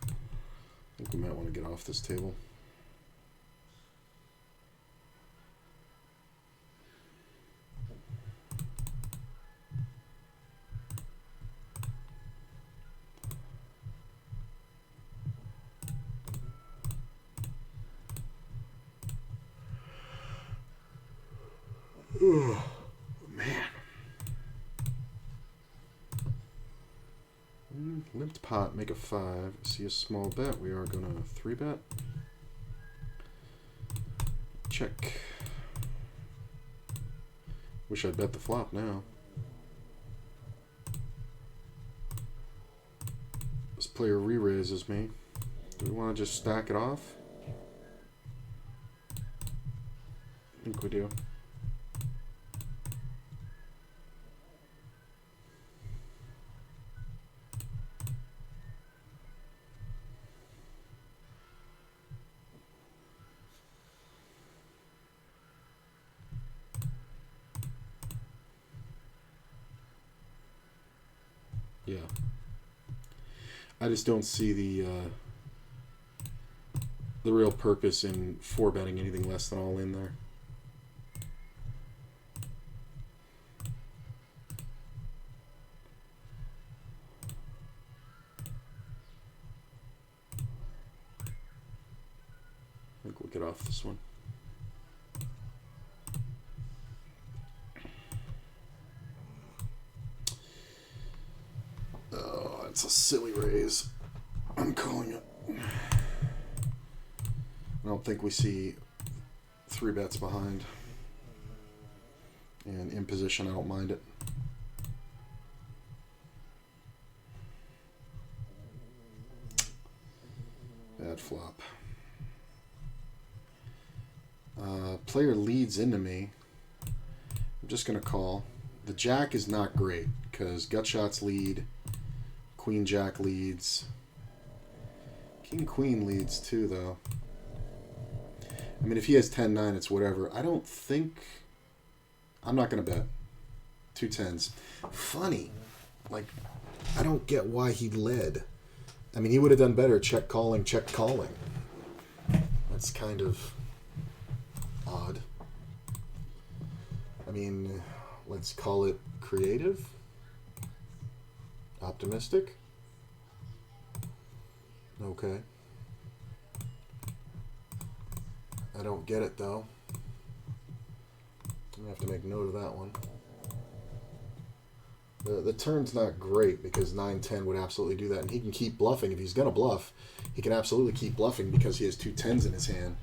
I think we might want to get off this table. Oh, man. Limped pot, make a 5. See a small bet. We are going to 3-bet. Check. Wish I'd bet the flop now. This player re-raises me. Do we want to just stack it off? I think we do. Yeah. I just don't see the real purpose in 4-betting anything less than all in there. I think we'll get off this one. That's a silly raise. I'm calling it. I don't think we see 3 bets behind. And in position, I don't mind it. Bad flop. Player leads into me. I'm just going to call. The jack is not great because gut shots lead. Queen jack leads. King queen leads too, though. I mean, if he has 10-9, it's whatever. I don't think... I'm not going to bet. 2 10s. Funny. Like, I don't get why he led. I mean, he would have done better check calling, check calling. That's kind of odd. I mean, let's call it creative? Optimistic? Okay. I don't get it, though. I'm going to have to make note of that one. The turn's not great because 9-10 would absolutely do that. And he can keep bluffing. If he's going to bluff, he can absolutely keep bluffing because he has 2 10s in his hand.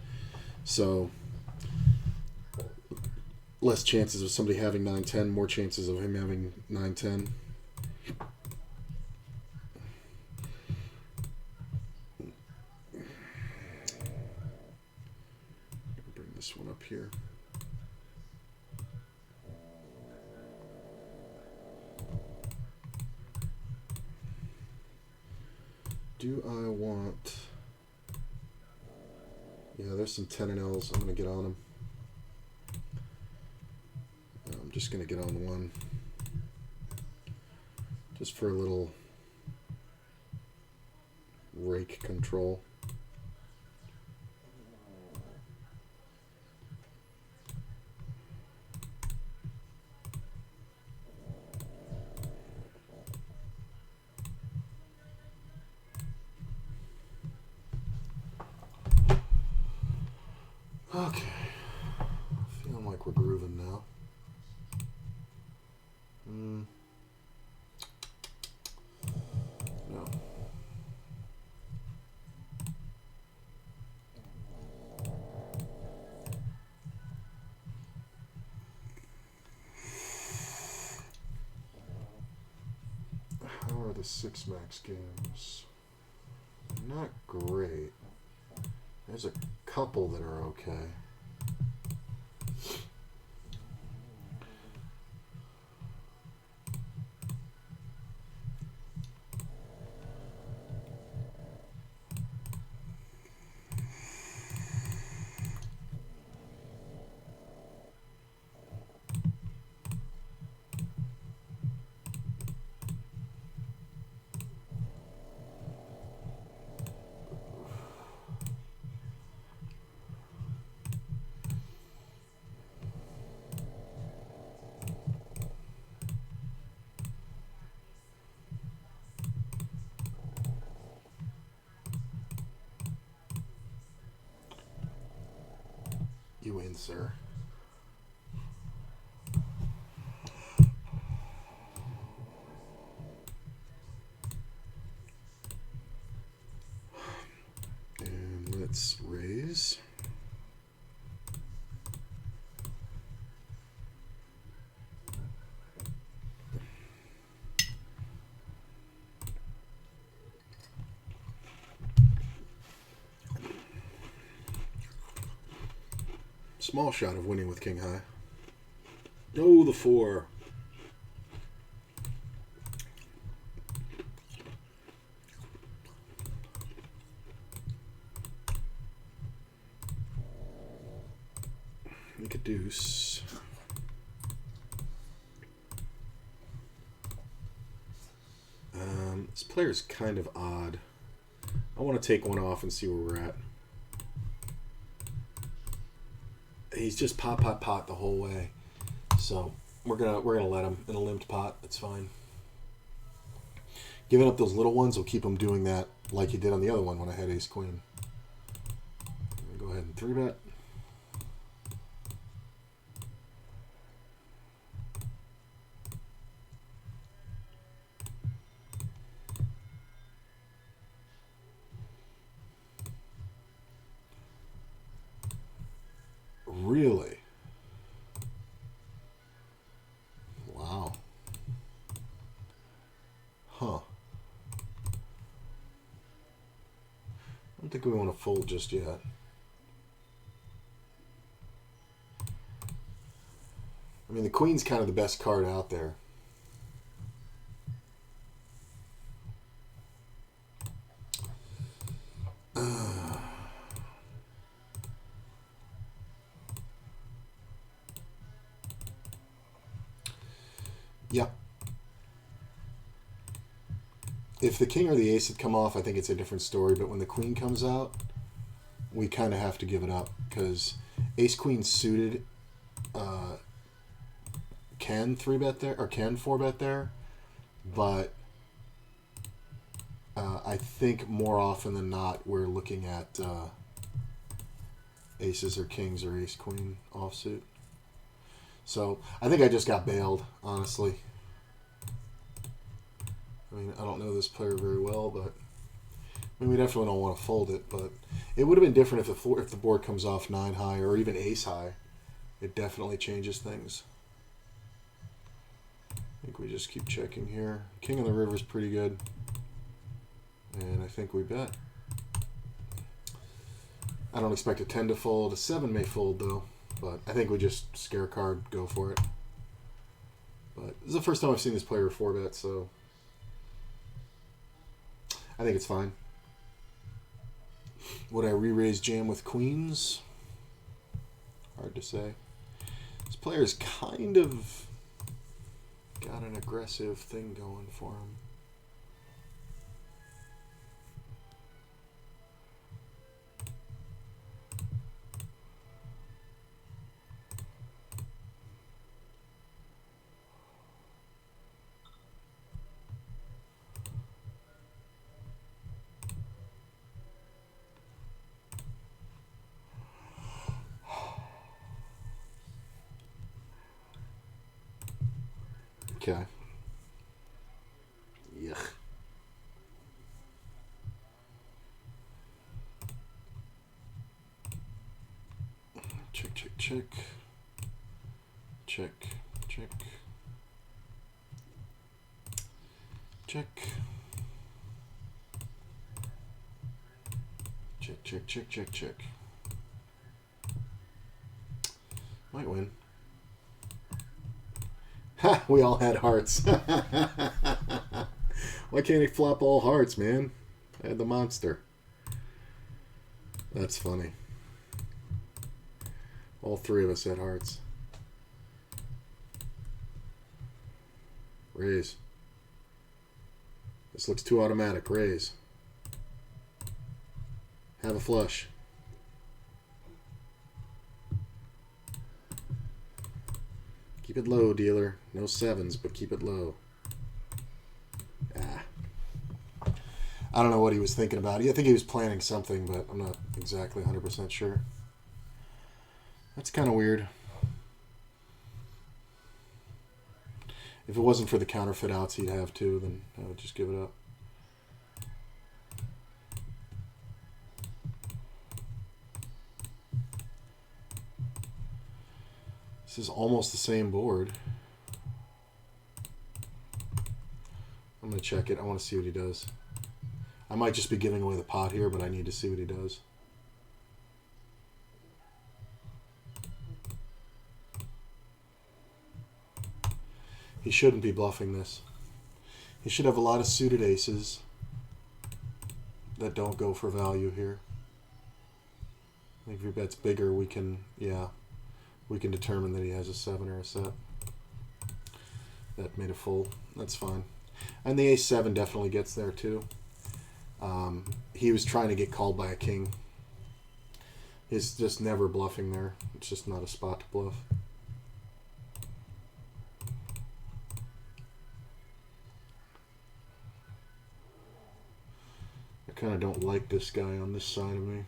So, less chances of somebody having 9-10, more chances of him having 9-10. Bring this one up here. Do I want... Yeah, there's some 10 and L's. I'm going to get on them. I'm just going to get on one. Just for a little rake control. Okay, feeling like we're grooving now. No. How are the 6 max games? Not great. There's a couple that are okay. You win, sir. And let's raise. Small shot of winning with king high. Oh, the 4. Make a deuce. This player's kind of odd. I want to take one off and see where we're at. He's just pot, pot, pot the whole way. So we're gonna let him in a limped pot. That's fine. Giving up those little ones will keep him doing that like he did on the other one when I had ace queen. Go ahead and 3-bet. think we want to fold just yet. I mean, the queen's kind of the best card out there. Yeah. If the king or the ace had come off, I think it's a different story. But when the queen comes out, we kind of have to give it up because ace queen suited can 3-bet there or can 4-bet there, but I think more often than not we're looking at aces or kings or ace queen offsuit. So I think I just got bailed, honestly. I mean, I don't know this player very well, but I mean, we definitely don't want to fold it. But it would have been different if the board comes off 9 high or even ace high. It definitely changes things. I think we just keep checking here. King on the river is pretty good, and I think we bet. I don't expect a 10 to fold. A 7 may fold though. But I think we just scare card, go for it. But this is the first time I've seen this player 4-bet, so I think it's fine. Would I re-raise jam with queens? Hard to say. This player's kind of got an aggressive thing going for him. Okay. Yuck. Check, check, check. Check, check. Check. Check, check, check, check, check. Might win. Ha! We all had hearts. Why can't he flop all hearts, man? I had the monster. That's funny. All 3 of us had hearts. Raise. This looks too automatic. Raise. Have a flush. Keep it low, dealer. No 7s, but keep it low. Ah. I don't know what he was thinking about. I think he was planning something, but I'm not exactly 100% sure. That's kind of weird. If it wasn't for the counterfeit outs he'd have too, then I would just give it up. This is almost the same board. I'm going to check it. I want to see what he does. I might just be giving away the pot here, but I need to see what he does. He shouldn't be bluffing this. He should have a lot of suited aces that don't go for value here. I think if your bet's bigger, we can, yeah, we can determine that he has a 7 or a set. That made a full. That's fine. And the ace-7 definitely gets there too. He was trying to get called by a king. He's just never bluffing there. It's just not a spot to bluff. I kind of don't like this guy on this side of me.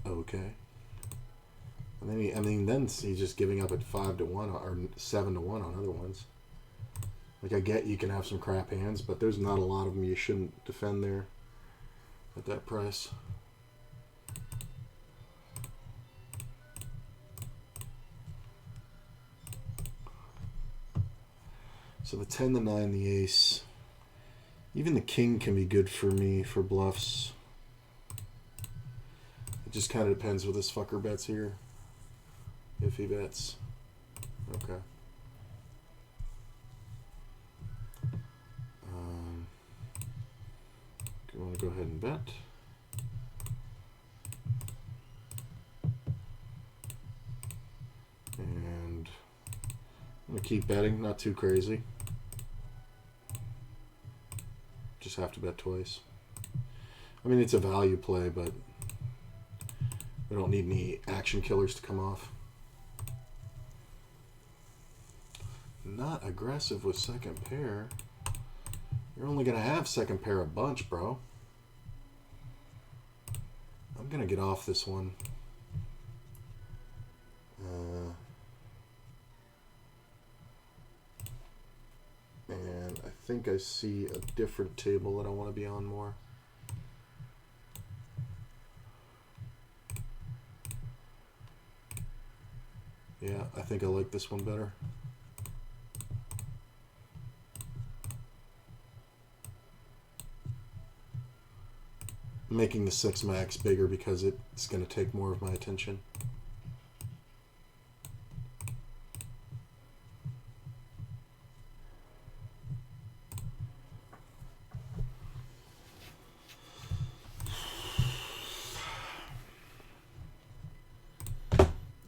Okay. And then then he's just giving up at 5 to 1 or 7 to 1 on other ones. Like, I get you can have some crap hands, but there's not a lot of them you shouldn't defend there at that price. So the 10, the 9, the ace. Even the king can be good for me for bluffs. It just kind of depends what this fucker bets here. If he bets. Okay. Do you want to go ahead and bet? And I'm going to keep betting, not too crazy. Just have to bet twice. I mean, it's a value play, but we don't need any action killers to come off. Not aggressive with second pair. You're only going to have second pair a bunch, bro. I'm going to get off this one. And I think I see a different table that I want to be on more. Yeah, I think I like this one better. I'm making the 6 max bigger because it's going to take more of my attention.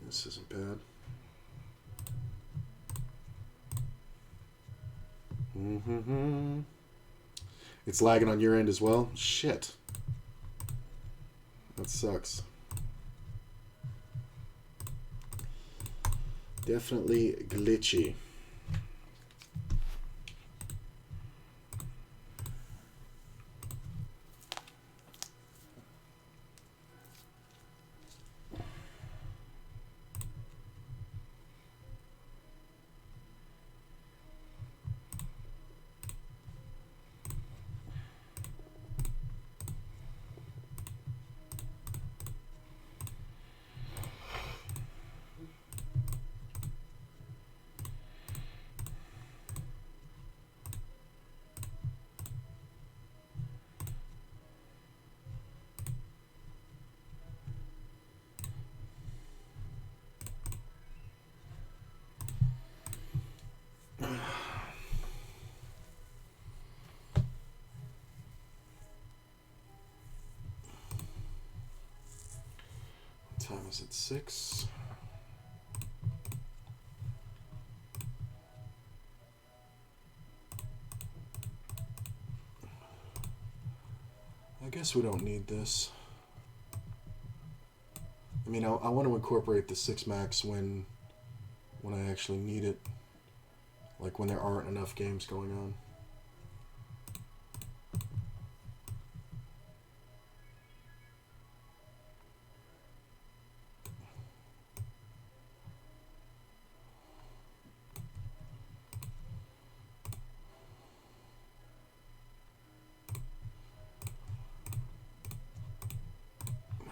This isn't bad. It's lagging on your end as well? Shit. That sucks. Definitely glitchy. Time is at 6. I guess we don't need this. I mean, I want to incorporate the 6 max when I actually need it. Like when there aren't enough games going on.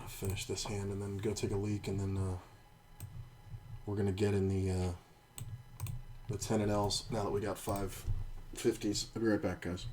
Finish this hand and then go take a leak, and then we're gonna get in the 10 and L's now that we got 5 50s. I'll be right back, guys.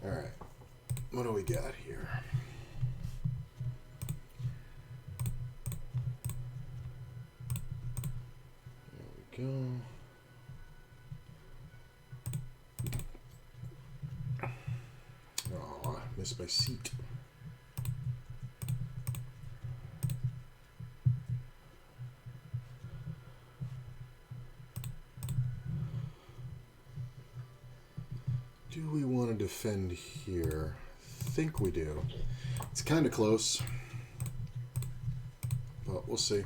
Alright. What do we got here? There we go. Oh, I missed my seat. Do we want to defend here? I think we do. It's kind of close, but we'll see.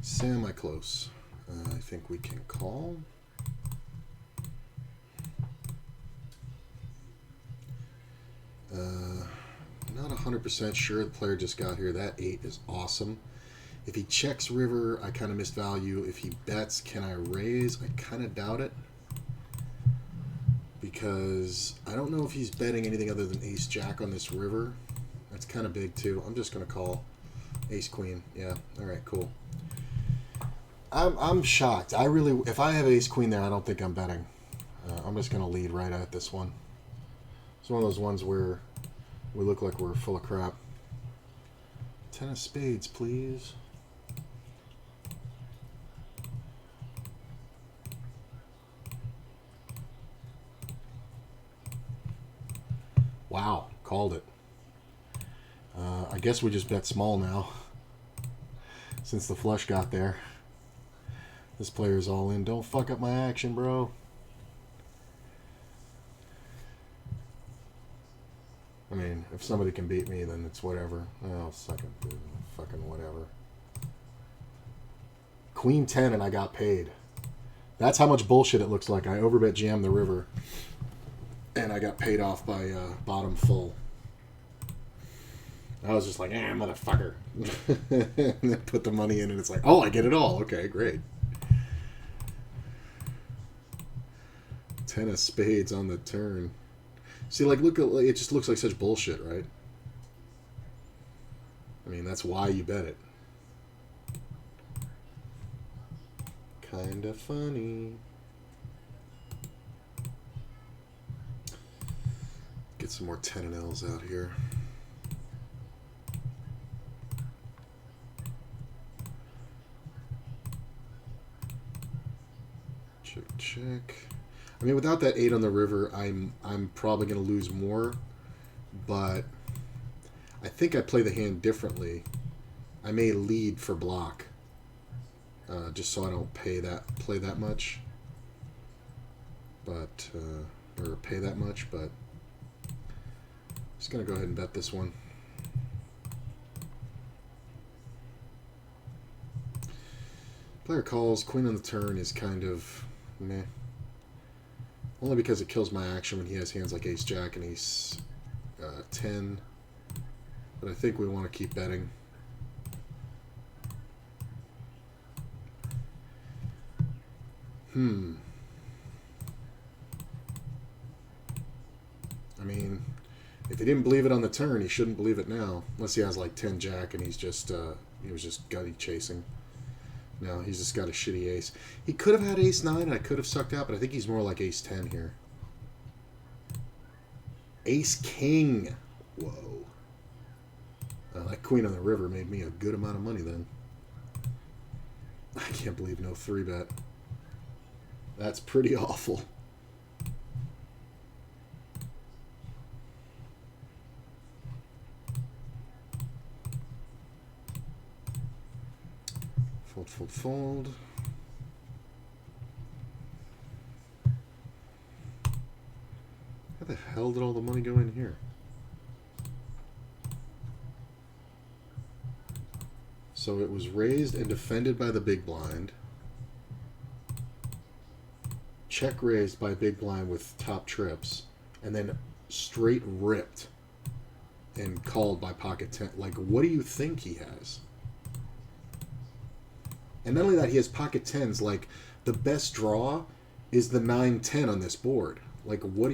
Semi-close. I think we can call. Not 100% sure. The player just got here. That 8 is awesome. If he checks river, I kind of missed value. If he bets, can I raise? I kind of doubt it. Because I don't know if he's betting anything other than ace-jack on this river. That's kind of big, too. I'm just going to call ace-queen. Yeah, all right, cool. I'm shocked. If I have ace-queen there, I don't think I'm betting. I'm just going to lead right at this one. It's one of those ones where we look like we're full of crap. 10 of spades, please. Wow, called it. I guess we just bet small now. Since the flush got there. This player's all in. Don't fuck up my action, bro. I mean, if somebody can beat me, then it's whatever. Oh, second, dude. Fucking whatever. Queen 10 and I got paid. That's how much bullshit it looks like. I overbet GM the river. And I got paid off by bottom full. I was just like, motherfucker. And then put the money in and it's like, oh, I get it all. Okay, great. 10 of spades on the turn. See, like, look, it just looks like such bullshit, right? I mean, that's why you bet it. Kinda funny. Get some more 10 and L's out here. Check, check. I mean, without that 8 on the river, I'm probably going to lose more, but I think I play the hand differently. I may lead for block, just so I don't play that much, but or pay that much. But just going to go ahead and bet this one. Player calls. Queen on the turn is kind of meh. Only because it kills my action when he has hands like ace-jack and ace 10. But I think we want to keep betting. I mean, if he didn't believe it on the turn, he shouldn't believe it now. Unless he has like 10-jack and he's just, he was just gutty chasing. No, he's just got a shitty ace. He could have had ace-9 and I could have sucked out, but I think he's more like ace-10 here. Ace-king. Whoa. That queen on the river made me a good amount of money then. I can't believe no 3-bet. That's pretty awful. Fold, fold, fold. How the hell did all the money go in here? So it was raised and defended by the big blind. Check raised by big blind with top trips. And then straight ripped and called by pocket 10. Like, what do you think he has? And not only that, he has pocket 10s. Like, the best draw is the 9-10 on this board. Like, what?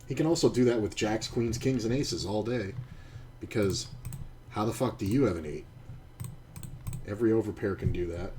He can also do that with jacks, queens, kings, and aces all day. Because how the fuck do you have an 8? Every overpair can do that.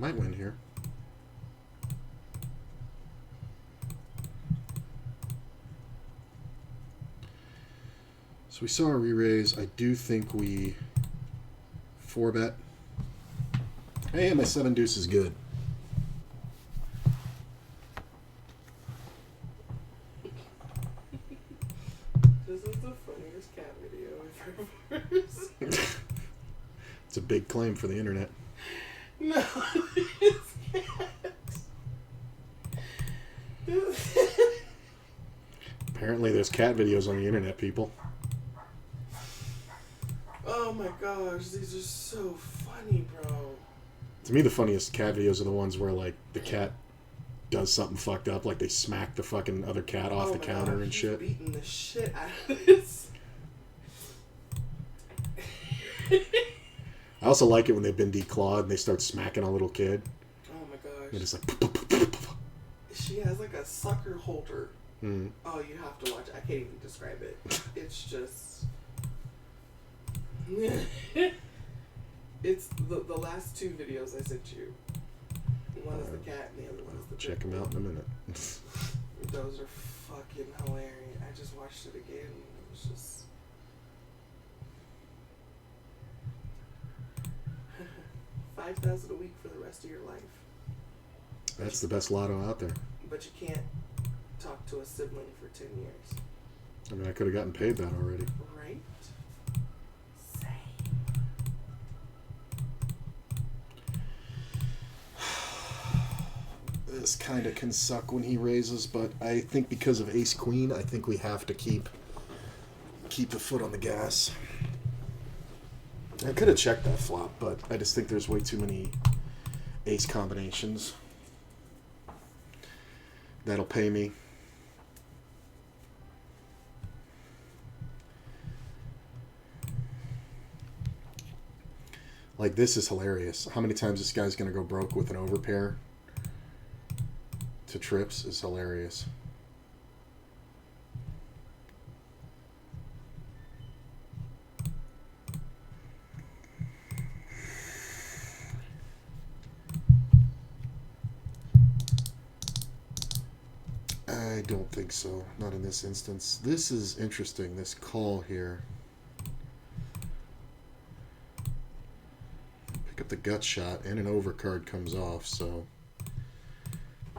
Might win here. So we saw a re-raise. I do think we 4-bet. Hey, my 7 deuce is good. This is the funniest cat video I've ever seen. It's a big claim for the internet. No, it's cat. Apparently there's cat videos on the internet, people. Oh my gosh, these are so funny, bro. To me, the funniest cat videos are the ones where, like, the cat does something fucked up, like they smack the fucking other cat off the counter and shit. Beating the shit out of this. I also like it when they've been declawed and they start smacking a little kid. Oh my gosh. They're just like... She has like a sucker holder. Mm. Oh, you have to watch it. I can't even describe it. It's just... It's the last 2 videos I sent you. One is the cat and the other one is the Check them out in a minute. Those are fucking hilarious. I just watched it again and it was just... 5,000 a week for the rest of your life. That's the best lotto out there. But you can't talk to a sibling for 10 years. I mean, I could have gotten paid that already. Right? Same. This kind of can suck when he raises, but I think because of ace queen, I think we have to keep the foot on the gas. I could have checked that flop, but I just think there's way too many ace combinations. That'll pay me. Like, this is hilarious. How many times this guy's going to go broke with an overpair to trips is hilarious. I don't think so. Not in this instance. This is interesting, this call here. Pick up the gut shot and an overcard comes off, so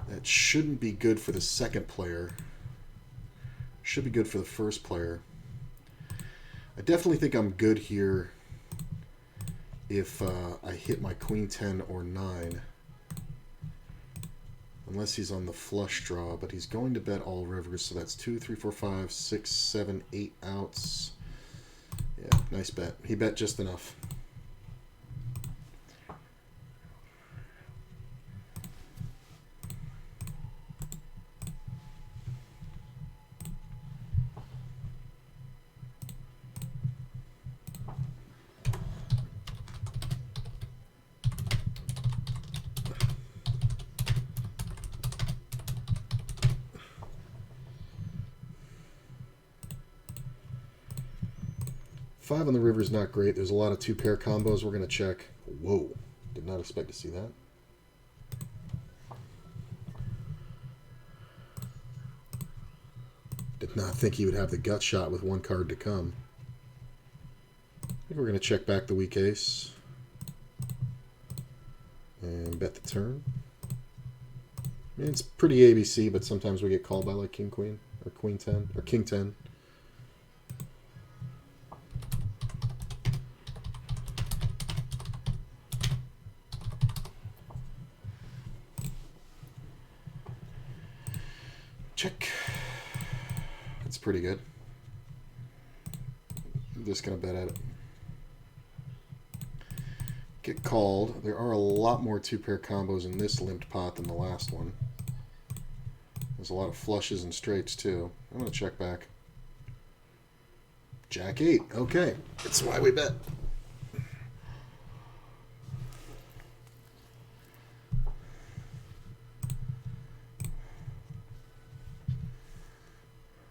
that shouldn't be good for the second player. Should be good for the first player. I definitely think I'm good here if I hit my queen 10 or 9. Unless he's on the flush draw, but he's going to bet all rivers, so that's 2, 3, 4, 5, 6, 7, 8 outs. Yeah, nice bet. He bet just enough. Five on the river is not great. There's a lot of 2-pair combos we're going to check. Whoa. Did not expect to see that. Did not think he would have the gut shot with 1 card to come. I think we're going to check back the weak ace. And bet the turn. I mean, it's pretty ABC, but sometimes we get called by like King Queen or Queen 10 or King 10. Check. That's pretty good. I'm just going to bet at it. Get called. There are a lot more 2-pair combos in this limped pot than the last one. There's a lot of flushes and straights too. I'm going to check back. Jack 8. Okay. That's why we bet.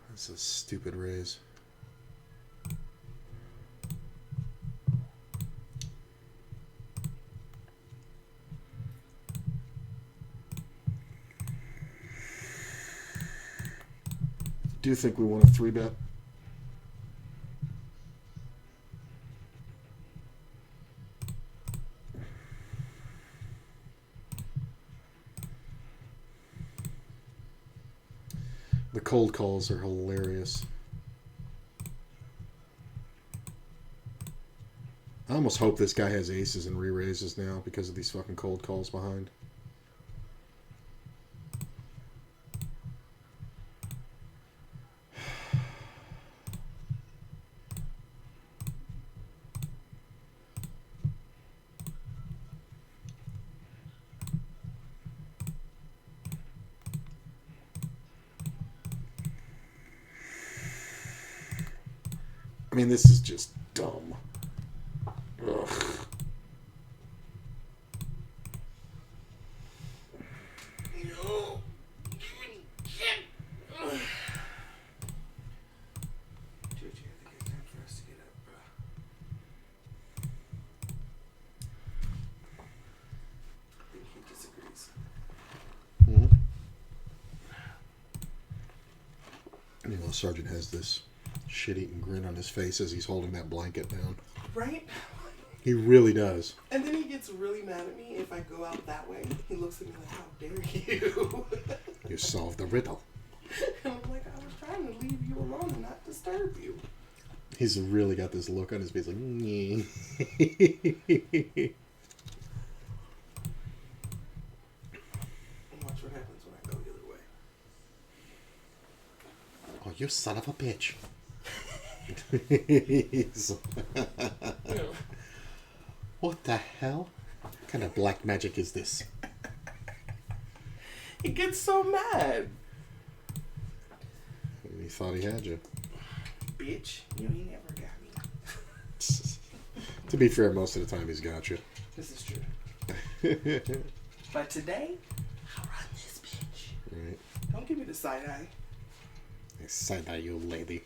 That's a stupid raise. do think we want a 3-bet. The cold calls are hilarious. I almost hope this guy has aces and re-raises now because of these fucking cold calls behind. I mean, this is just dumb. Ugh. No. Dude, you have to get time for us to get up, bro. I think he disagrees. Mm-hmm. Meanwhile, Sergeant has this shit-eating grin on his face as he's holding that blanket down. Right? He really does. And then he gets really mad at me if I go out that way. He looks at me like, how dare you? You solved the riddle. And I'm like, I was trying to leave you alone and not disturb you. He's really got this look on his face like, "Nyeh." And watch what happens when I go the other way. Oh, you son of a bitch. What the hell? What kind of black magic is this? He gets so mad. He thought he had you. Bitch, you ain't never got me. To be fair, most of the time he's got you. This is true. But today, I'll run this bitch. Right. Don't give me the side eye. I said that, you lady.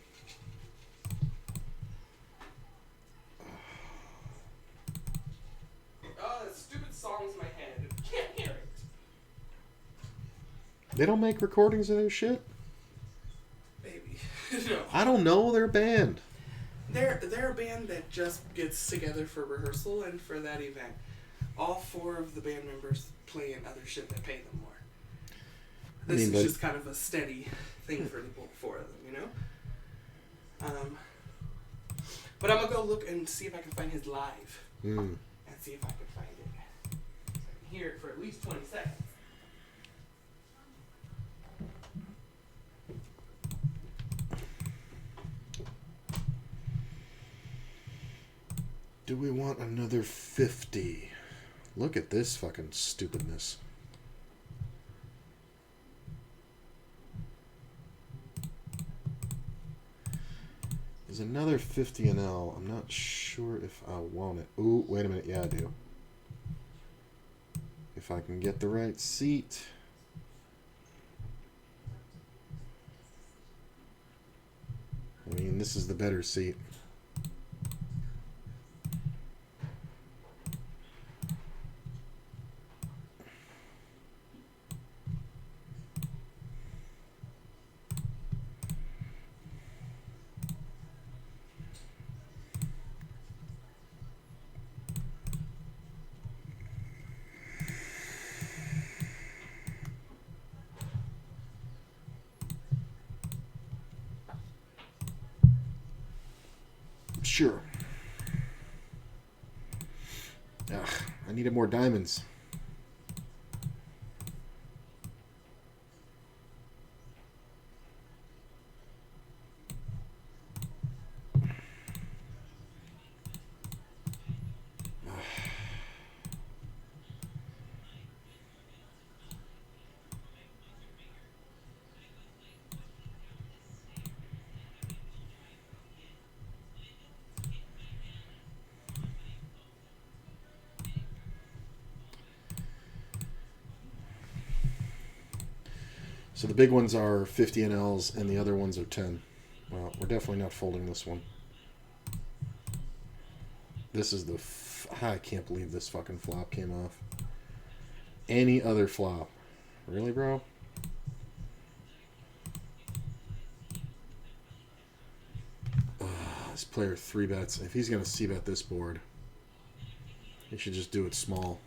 Oh, that stupid song's in my head. Can't hear it. They don't make recordings of their shit? Baby. No. I don't know. They're a band. They're a band that just gets together for rehearsal and for that event. All 4 of the band members play in other shit that pay them more. This is just kind of a steady thing for the 4 of them, you know? But I'm gonna go look and see if I can find his live. And see if I can find it. So I can hear it for at least 20 seconds. Do we want another 50? Look at this fucking stupidness. There's another 50 and L. I'm not sure if I want it. Ooh, wait a minute. Yeah, I do. If I can get the right seat. I mean, this is the better seat. Sure. Ugh, I needed more diamonds. So the big ones are 50 NLs and the other ones are 10. Well, we're definitely not folding this one. This is the... I can't believe this fucking flop came off. Any other flop. Really, bro? This player 3-bets. If he's going to c-bet this board, he should just do it small.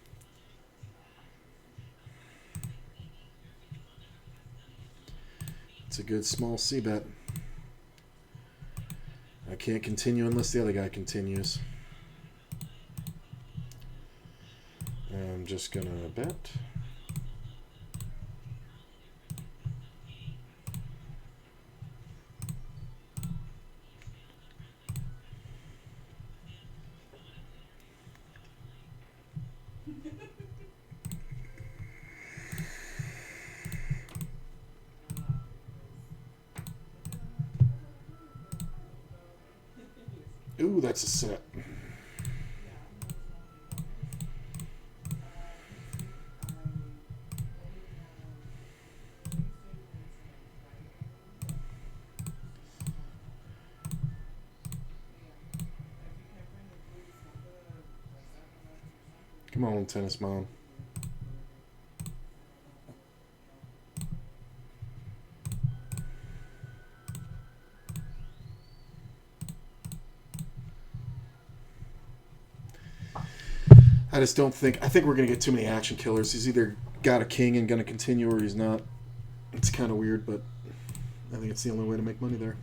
It's a good small c-bet. I can't continue unless the other guy continues. I'm just going to bet. Ooh, that's a set. Come on, tennis mom. I just don't think... I think we're going to get too many action killers. He's either got a king and going to continue or he's not. It's kind of weird, but I think it's the only way to make money there.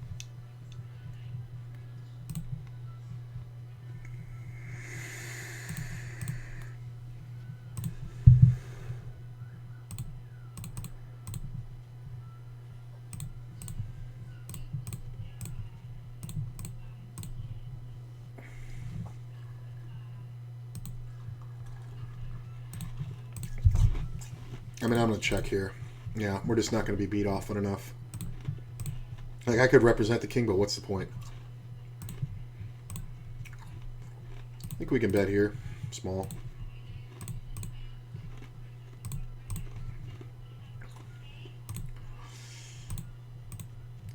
I mean, I'm going to check here. Yeah, we're just not going to be beat often enough. Like, I could represent the king, but what's the point? I think we can bet here. Small.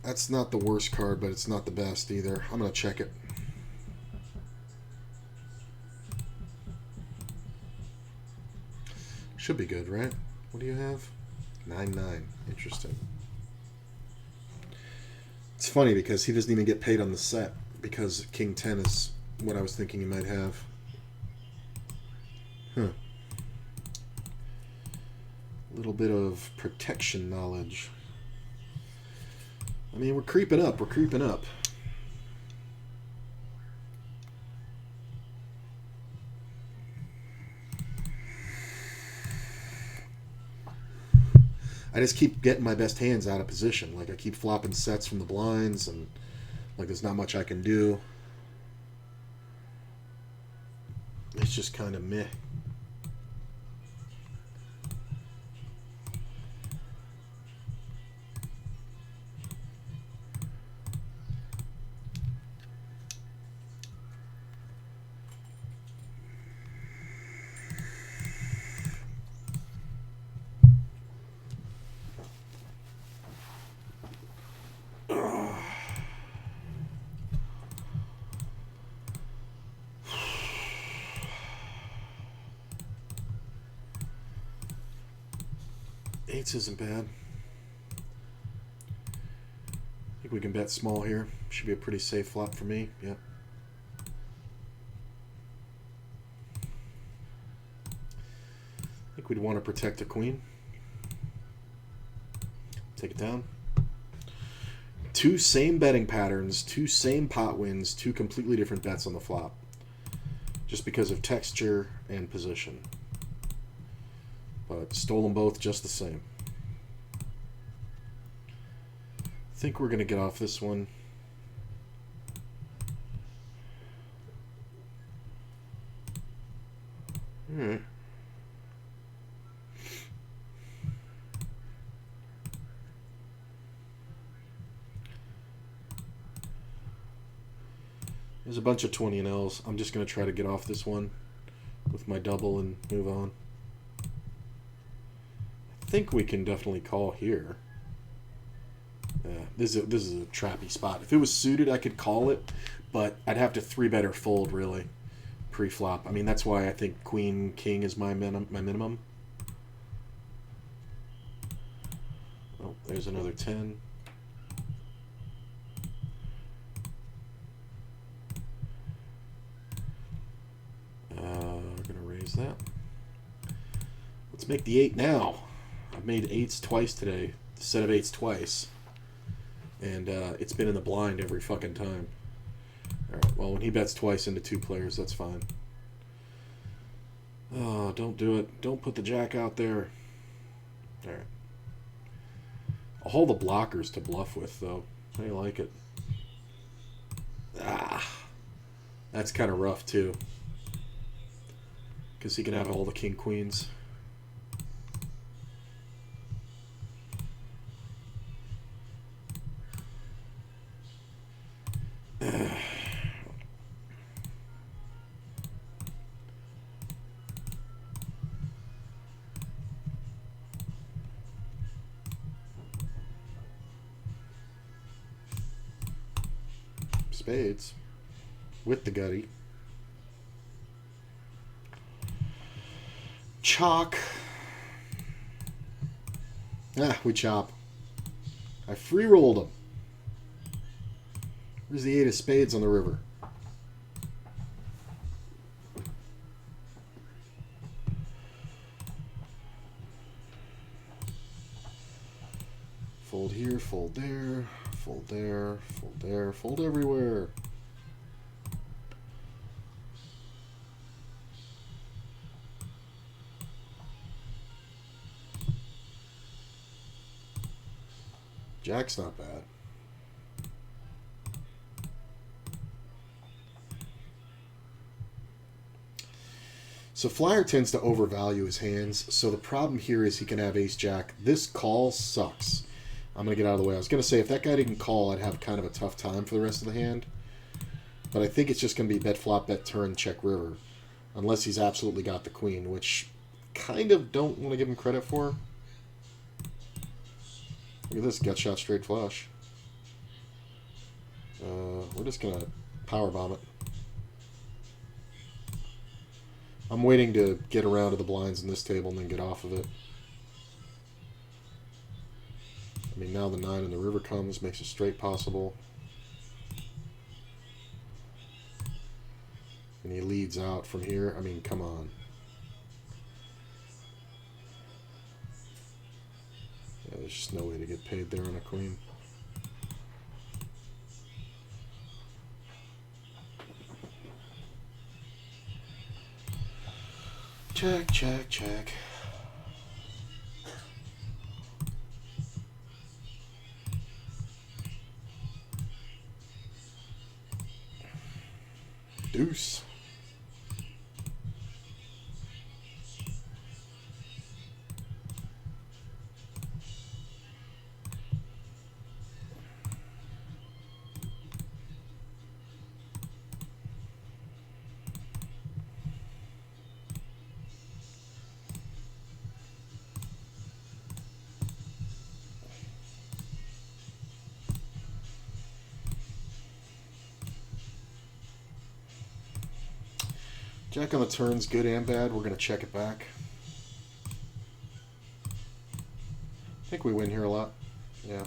That's not the worst card, but it's not the best either. I'm going to check it. Should be good, right? What do you have? 9-9. Interesting. It's funny because he doesn't even get paid on the set because King 10 is what I was thinking he might have. Huh. A little bit of protection knowledge. I mean, we're creeping up. We're creeping up. I just keep getting my best hands out of position. Like, I keep flopping sets from the blinds, and, like, there's not much I can do. It's just kind of meh. Eights isn't bad. I think we can bet small here. Should be a pretty safe flop for me. Yep. I think we'd want to protect a queen. Take it down. Two same betting patterns, two same pot wins, two completely different bets on the flop. Just because of texture and position. But stole them both just the same. I think we're going to get off this one. There's a bunch of 20 and L's. I'm just going to try to get off this one with my double and move on. I think we can definitely call here. Yeah, this is a trappy spot. If it was suited, I could call it, but I'd have to 3-bet or fold, really, pre-flop. I mean, that's why I think Queen King is my minimum. Oh, there's another 10. is that? Let's make the 8 now. I've made 8s twice today. A set of 8s twice. And it's been in the blind every fucking time. Alright, well, when he bets twice into 2 players, that's fine. Oh, don't do it. Don't put the jack out there. Alright. I'll hold the blockers to bluff with, though. I like it. Ah. That's kind of rough, too. Because he can have all the king queens. Spades with the gutty. Chalk. Ah, we chop. I free rolled him. Where's the 8 of spades on the river? Fold here, fold there, fold there, fold there, fold everywhere. Jack's not bad. So Flyer tends to overvalue his hands, so the problem here is he can have ace-jack. This call sucks. I'm going to get out of the way. I was going to say, if that guy didn't call, I'd have kind of a tough time for the rest of the hand. But I think it's just going to be bet flop, bet turn, check river. Unless he's absolutely got the queen, which kind of don't want to give him credit for. Look at this, gut shot straight flush. We're just going to power bomb it. I'm waiting to get around to the blinds in this table and then get off of it. I mean, now the 9 and the river comes, makes a straight possible. And he leads out from here. I mean, come on. Yeah, there's just no way to get paid there on a queen. Check, check, check. Deuce. Jack on the turn's good and bad. We're going to check it back. I think we win here a lot. Yeah.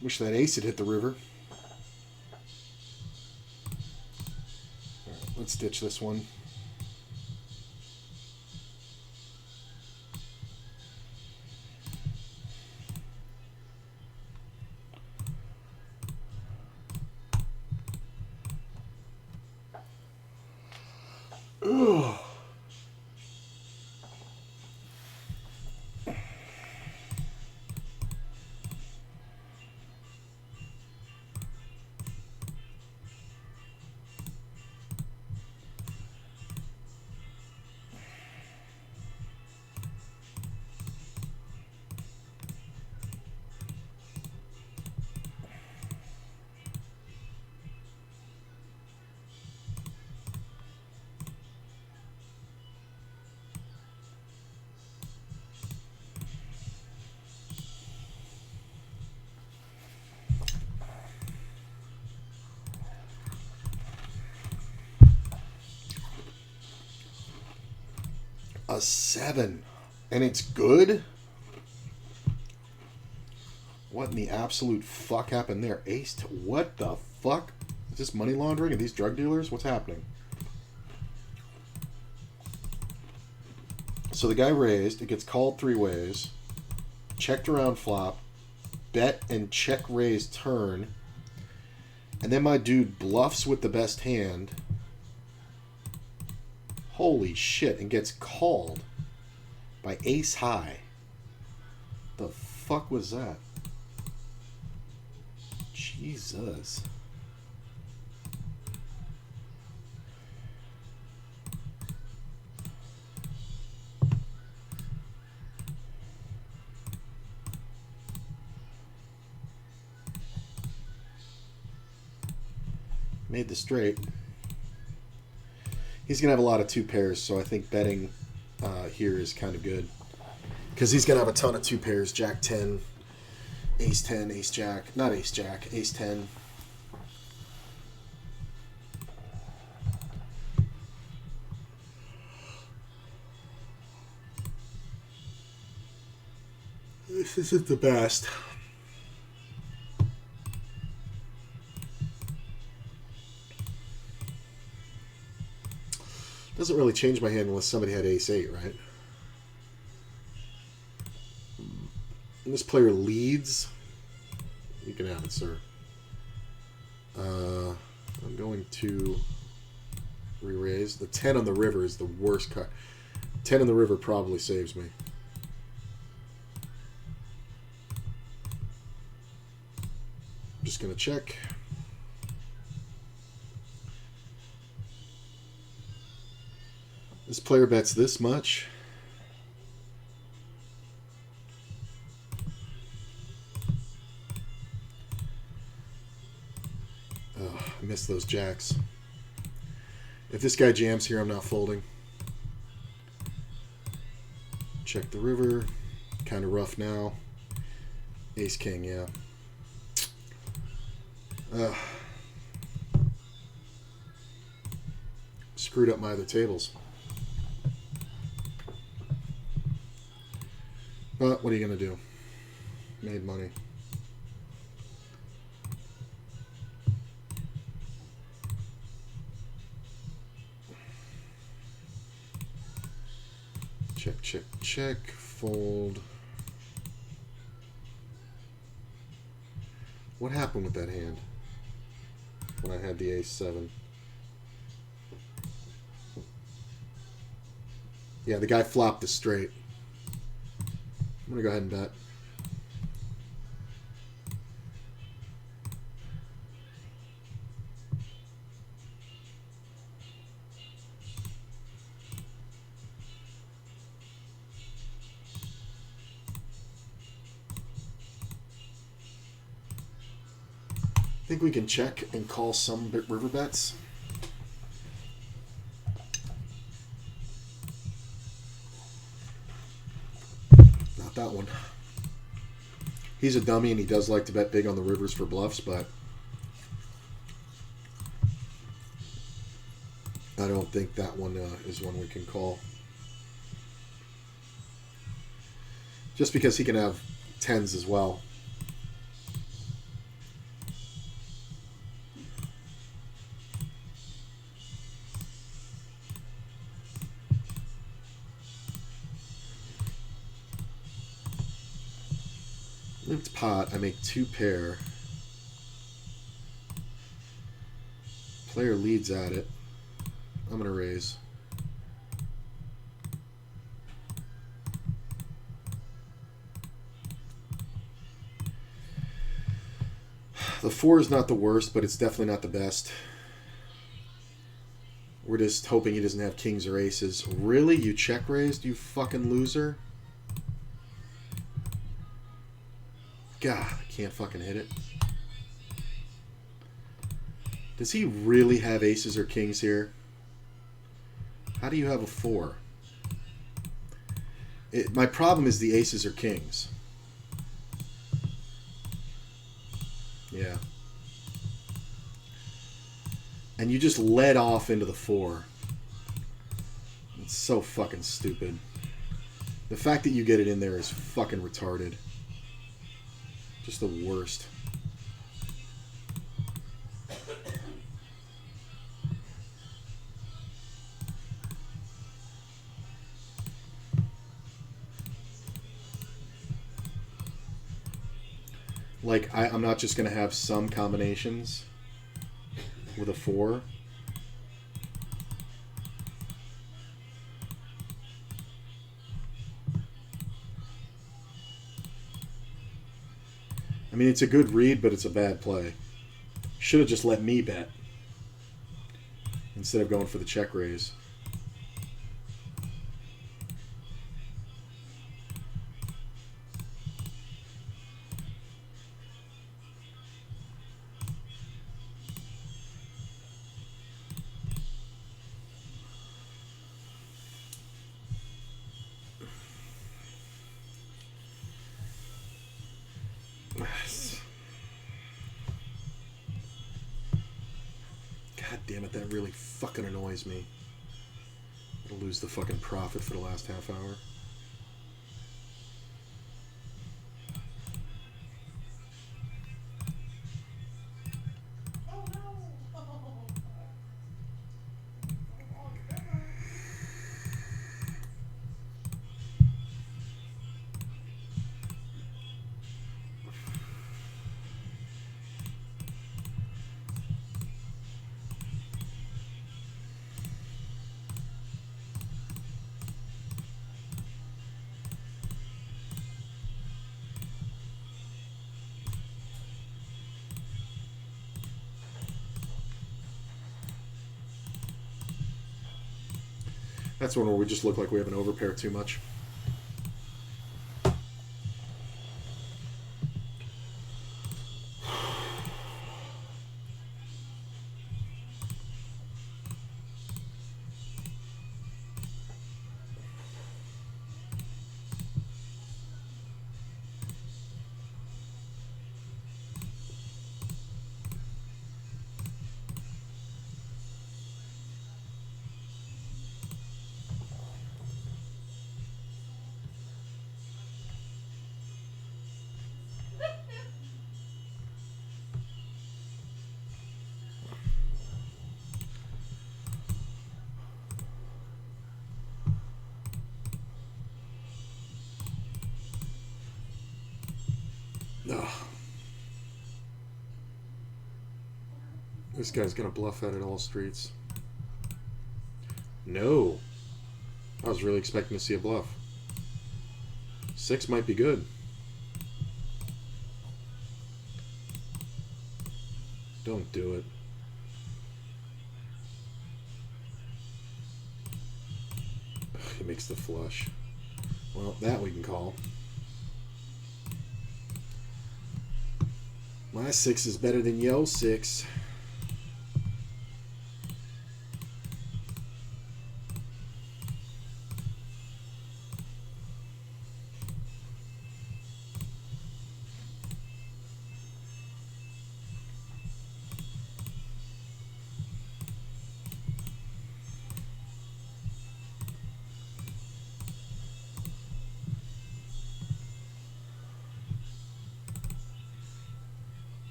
Wish that ace had hit the river. All right, let's ditch this one. A 7. And it's good? What in the absolute fuck happened there? Ace to what the fuck? Is this money laundering? Are these drug dealers? What's happening? So the guy raised. It gets called 3 ways. Checked around flop. Bet and check raise turn. And then my dude bluffs with the best hand. Holy shit. And gets called by ace high. The fuck was that? Jesus. Made the straight. He's going to have a lot of 2 pairs, so I think betting here is kind of good. Because he's going to have a ton of 2 pairs. Jack 10, Ace 10, Ace Jack. Not Ace Jack, Ace 10. This isn't the best. Doesn't really change my hand unless somebody had ace 8, right? And this player leads. You can have it, sir. I'm going to re-raise. The 10 on the river is the worst cut. 10 on the river probably saves me. I'm just going to check. This player bets this much. Oh, I missed those jacks. If this guy jams here, I'm not folding. Check the river. Kind of rough now. Ace king, yeah. Screwed up my other tables. But what are you going to do? Made money. Check, check, check. Fold. What happened with that hand when I had the ace 7? Yeah, the guy flopped the straight. I'm going to go ahead and bet. I think we can check and call some river bets. Not that one. He's a dummy and he does like to bet big on the rivers for bluffs, but I don't think that one is one we can call. Just because he can have 10s as well. Limped pot, I make 2 pair. Player leads at it. I'm going to raise. The 4 is not the worst, but it's definitely not the best. We're just hoping he doesn't have kings or aces. Really? You check raised, you fucking loser? God, I can't fucking hit it. Does he really have aces or kings here? How do you have a 4? My problem is the aces or kings. Yeah. And you just led off into the 4. It's so fucking stupid. The fact that you get it in there is fucking retarded. Just the worst. like, I'm not just going to have some combinations with a 4. I mean, it's a good read, but it's a bad play. Should have just let me bet instead of going for the check raise. God damn it, that really fucking annoys me. I'll lose the fucking profit for the last half hour. That's one where we just look like we have an overpair too much. Ugh. This guy's gonna bluff out at all streets. No. I was really expecting to see a bluff. 6 might be good. Don't do it. Ugh, he makes the flush. Well, that we can call. My 6 is better than yo 6.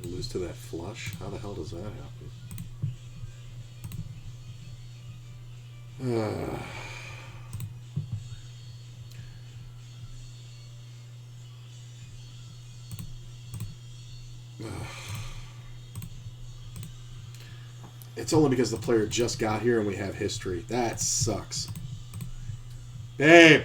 Lose to that flush? How the hell does that happen? It's only because the player just got here and we have history. That sucks. Babe!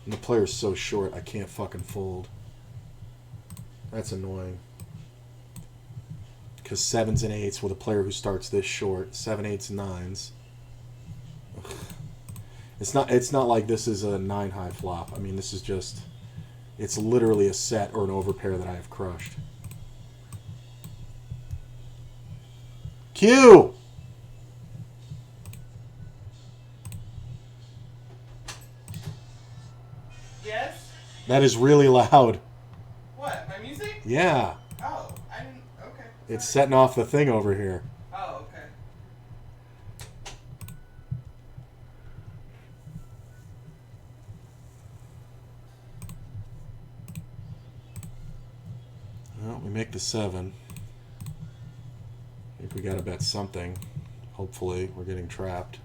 And the player's so short, I can't fucking fold. That's annoying. Because 7s and 8s with a player who starts this short. 7, 8s, 9s. Ugh. It's not like this is a 9 high flop. I mean, this is just... It's literally a set or an overpair that I have crushed. Q! Yes? That is really loud. What, my music? Yeah. Oh, I didn't... Okay. It's setting off the thing over here. Oh, okay. Well, we make the 7. I think we gotta bet something. Hopefully, we're getting trapped.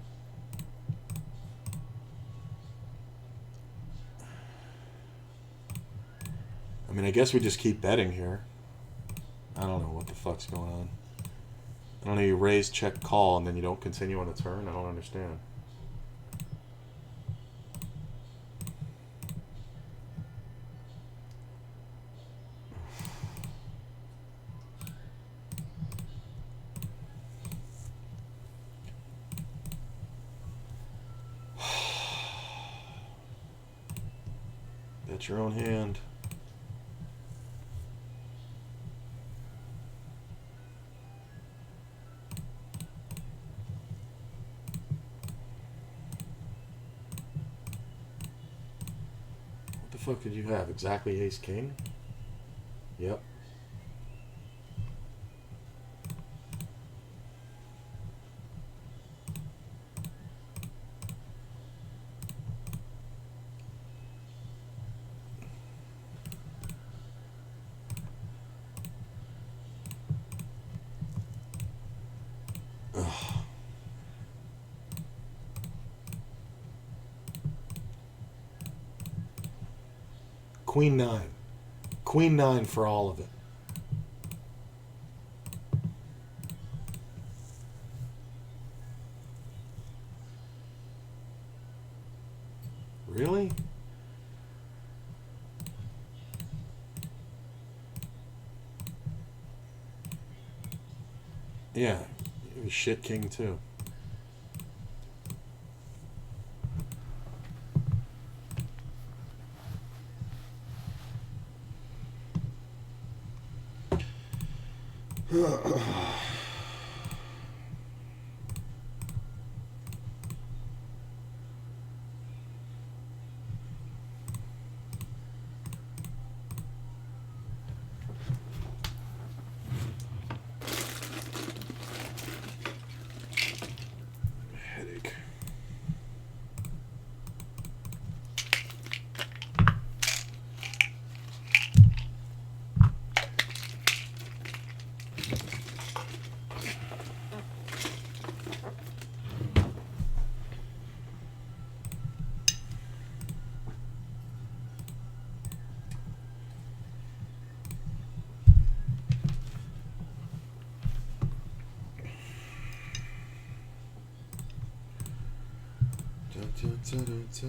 I mean, I guess we just keep betting here. I don't know what the fuck's going on. I don't know, you raise, check, call, and then you don't continue on the turn? I don't understand. Bet your own hand. What the fuck did you have? Exactly ace king? Yep. Ugh. Queen 9. Queen 9 for all of it. Really? Yeah, it was shit king too. Headache. Da, da, da.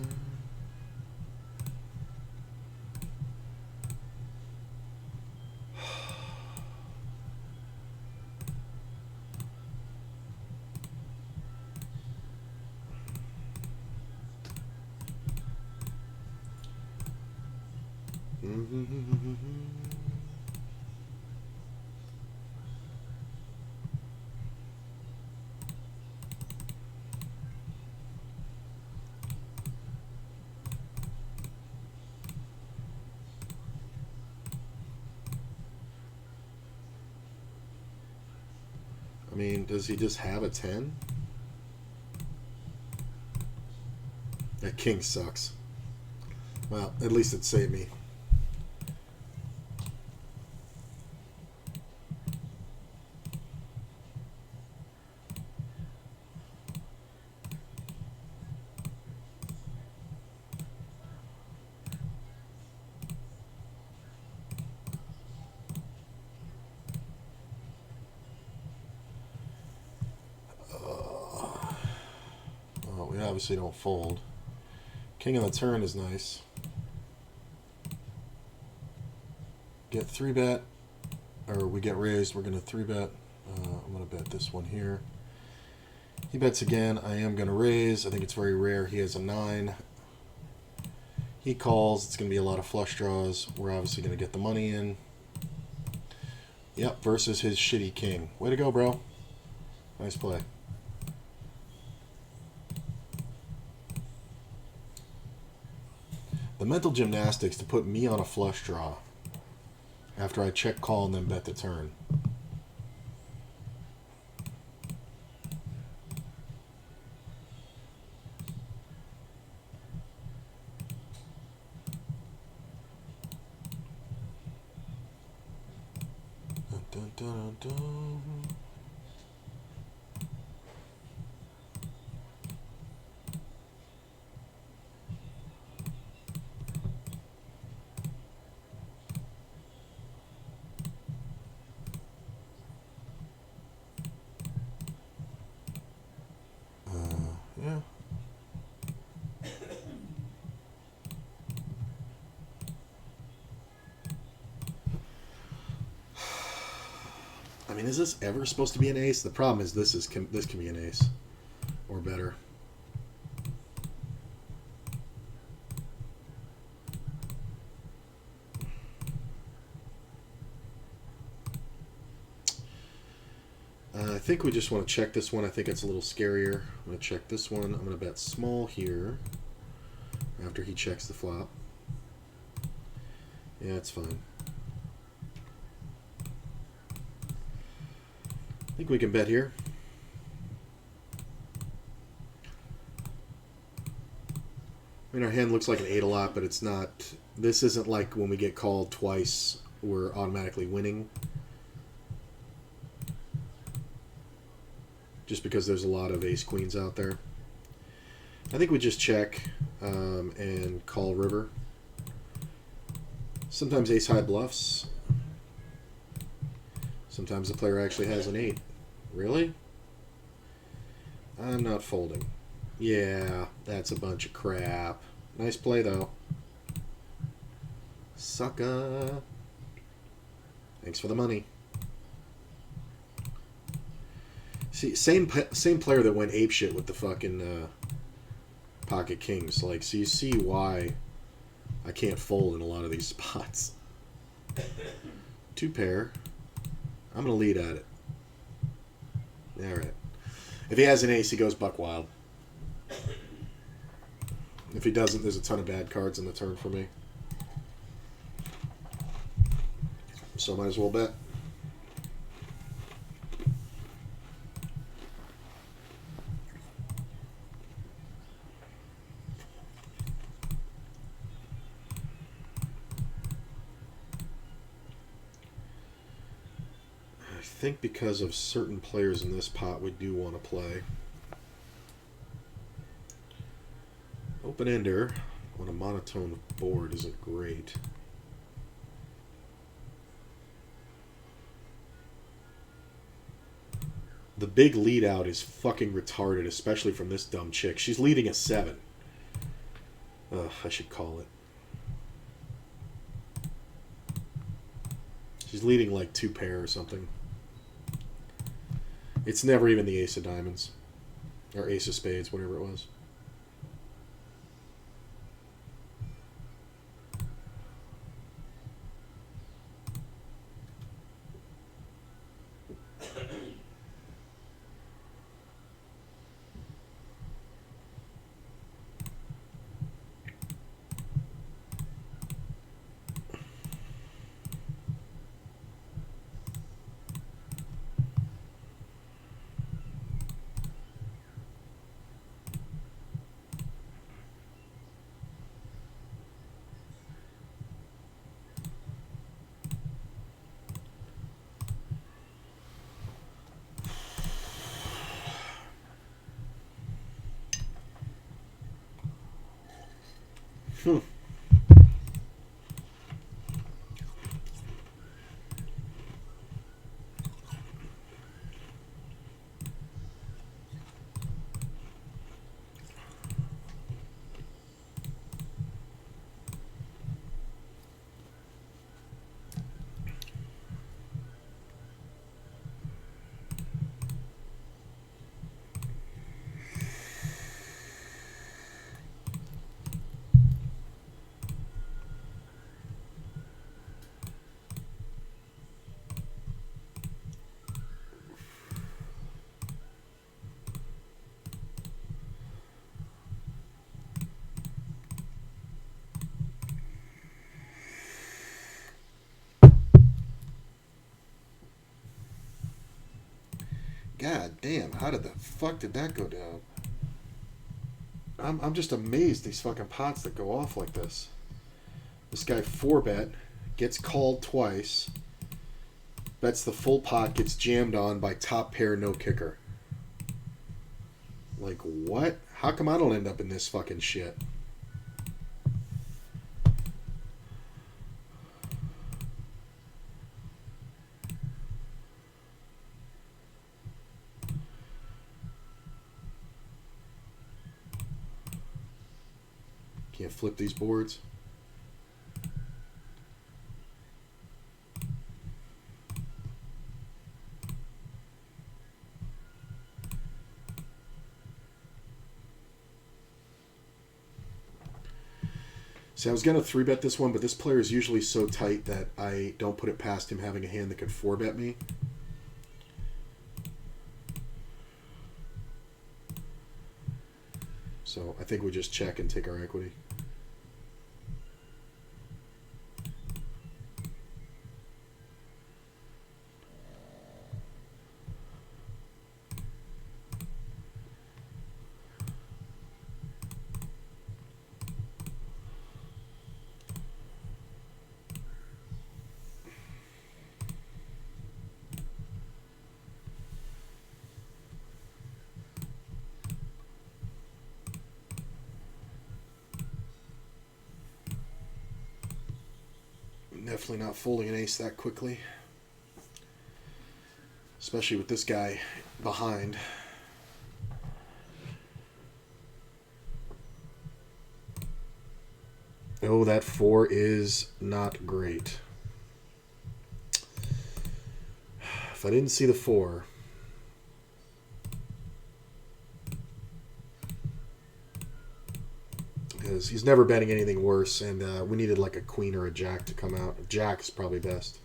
I mean, does he just have a 10? That king sucks. Well, at least it saved me. Well, we obviously don't fold. King on the turn is nice. get 3-bet, or we get raised. We're going to 3-bet. I'm going to bet this one here. He bets again. I am going to raise. I think it's very rare. He has a 9. He calls. It's going to be a lot of flush draws. We're obviously going to get the money in. Yep, versus his shitty king. Way to go, bro. Nice play. The mental gymnastics to put me on a flush draw after I check, call, and then bet the turn. Dun, dun, dun, dun. Yeah. I mean, is this ever supposed to be an ace? The problem is this can be an ace or better. I think we just want to check this one. I think it's a little scarier. I'm going to check this one. I'm going to bet small here after he checks the flop. Yeah, it's fine. I think we can bet here. I mean, our hand looks like an 8 a lot, but it's not. This isn't like when we get called twice, we're automatically winning. Just because there's a lot of ace-queens out there. I think we just check and call river. Sometimes ace-high bluffs. Sometimes the player actually has an 8. Really? I'm not folding. Yeah, that's a bunch of crap. Nice play, though. Sucker. Thanks for the money. See, same player that went apeshit with the fucking pocket kings. Like, so you see why I can't fold in a lot of these spots. 2 pair. I'm going to lead at it. All right. If he has an ace, he goes buck wild. If he doesn't, there's a ton of bad cards in the turn for me. So I might as well bet. I think because of certain players in this pot, we do want to play. Open-ender on a monotone board isn't great. The big lead out is fucking retarded, especially from this dumb chick. She's leading a 7. Ugh, I should call it. She's leading like 2 pair or something. It's never even the ace of diamonds. Or ace of spades, whatever it was. Hmm. God damn, how did the fuck did that go down? I'm just amazed these fucking pots that go off like this. This guy 4-bet, gets called twice, bets the full pot, gets jammed on by top pair no kicker. Like, what? How come I don't end up in this fucking shit? Can't flip these boards. See, I was going to 3-bet this one, but this player is usually so tight that I don't put it past him having a hand that could 4-bet me. So I think we just check and take our equity. Definitely not folding an ace that quickly. Especially with this guy behind. Oh, that 4 is not great. If I didn't see the 4... because he's never betting anything worse, and we needed like a queen or a jack to come out. A jack is probably best.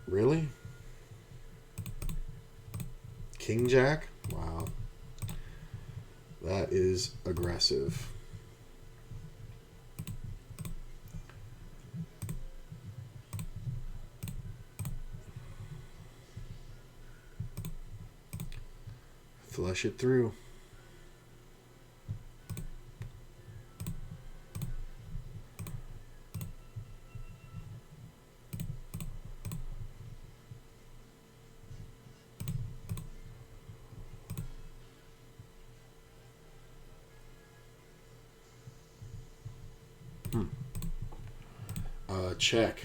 Really? King jack? Wow. That is aggressive. Flush it through. Check.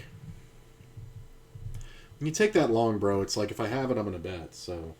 When you take that long, bro, it's like if I have it, I'm going to bet, so...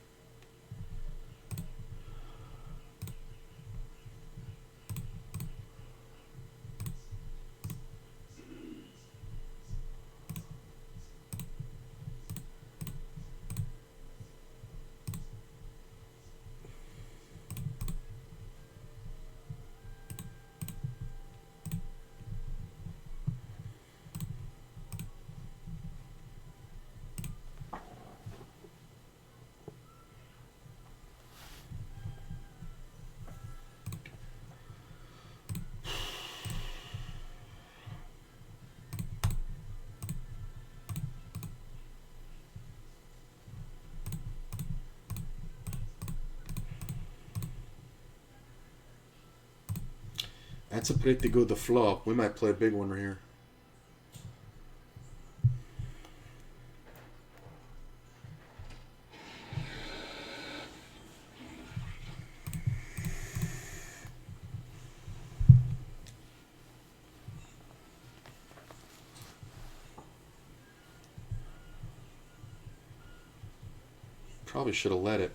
That's a pretty good flop. We might play a big one right here. Probably should have let it.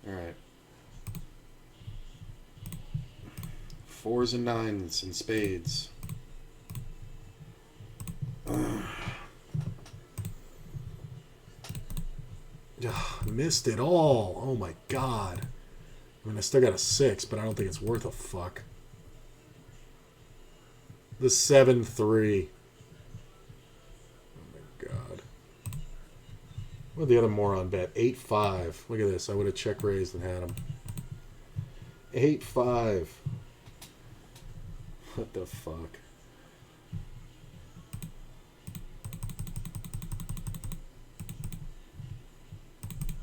All right. 4s and 9s and spades. Missed it all. Oh my god. I mean, I still got a 6, but I don't think it's worth a fuck. The 7-3. Oh my god. What did the other moron bet? 8-5. Look at this. I would have check raised and had him. 8-5. What the fuck?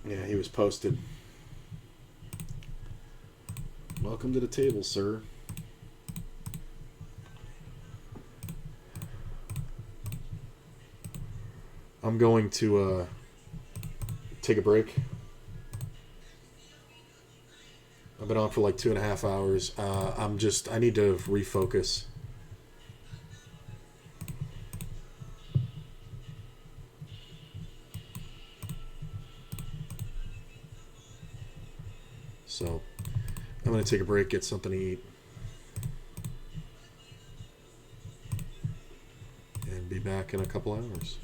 Yeah, he was posted. Welcome to the table, sir. I'm going to take a break. I've been on for like 2.5 hours. I need to refocus. So I'm going to take a break, get something to eat, and be back in a couple hours.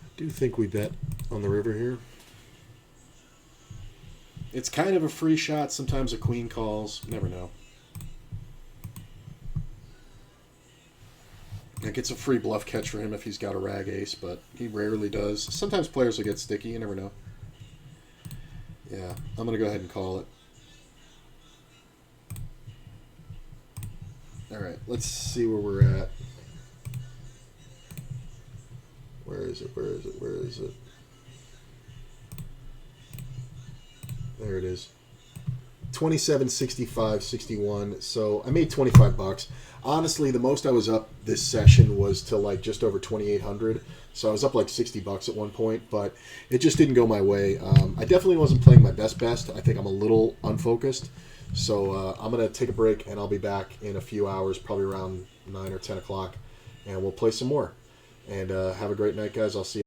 I do think we bet on the river here. It's kind of a free shot. Sometimes a queen calls. Never know. It gets a free bluff catch for him if he's got a rag ace, but he rarely does. Sometimes players will get sticky. You never know. Yeah, I'm going to go ahead and call it. All right, let's see where we're at. Where is it? Where is it? Where is it? There it is. 27.65.61. So I made $25. Honestly, the most I was up this session was to like just over 2,800. So I was up like $60 at one point, but it just didn't go my way. I definitely wasn't playing my best. I think I'm a little unfocused. So I'm gonna take a break and I'll be back in a few hours, probably around 9 or 10 o'clock, and we'll play some more. And have a great night, guys. I'll see you.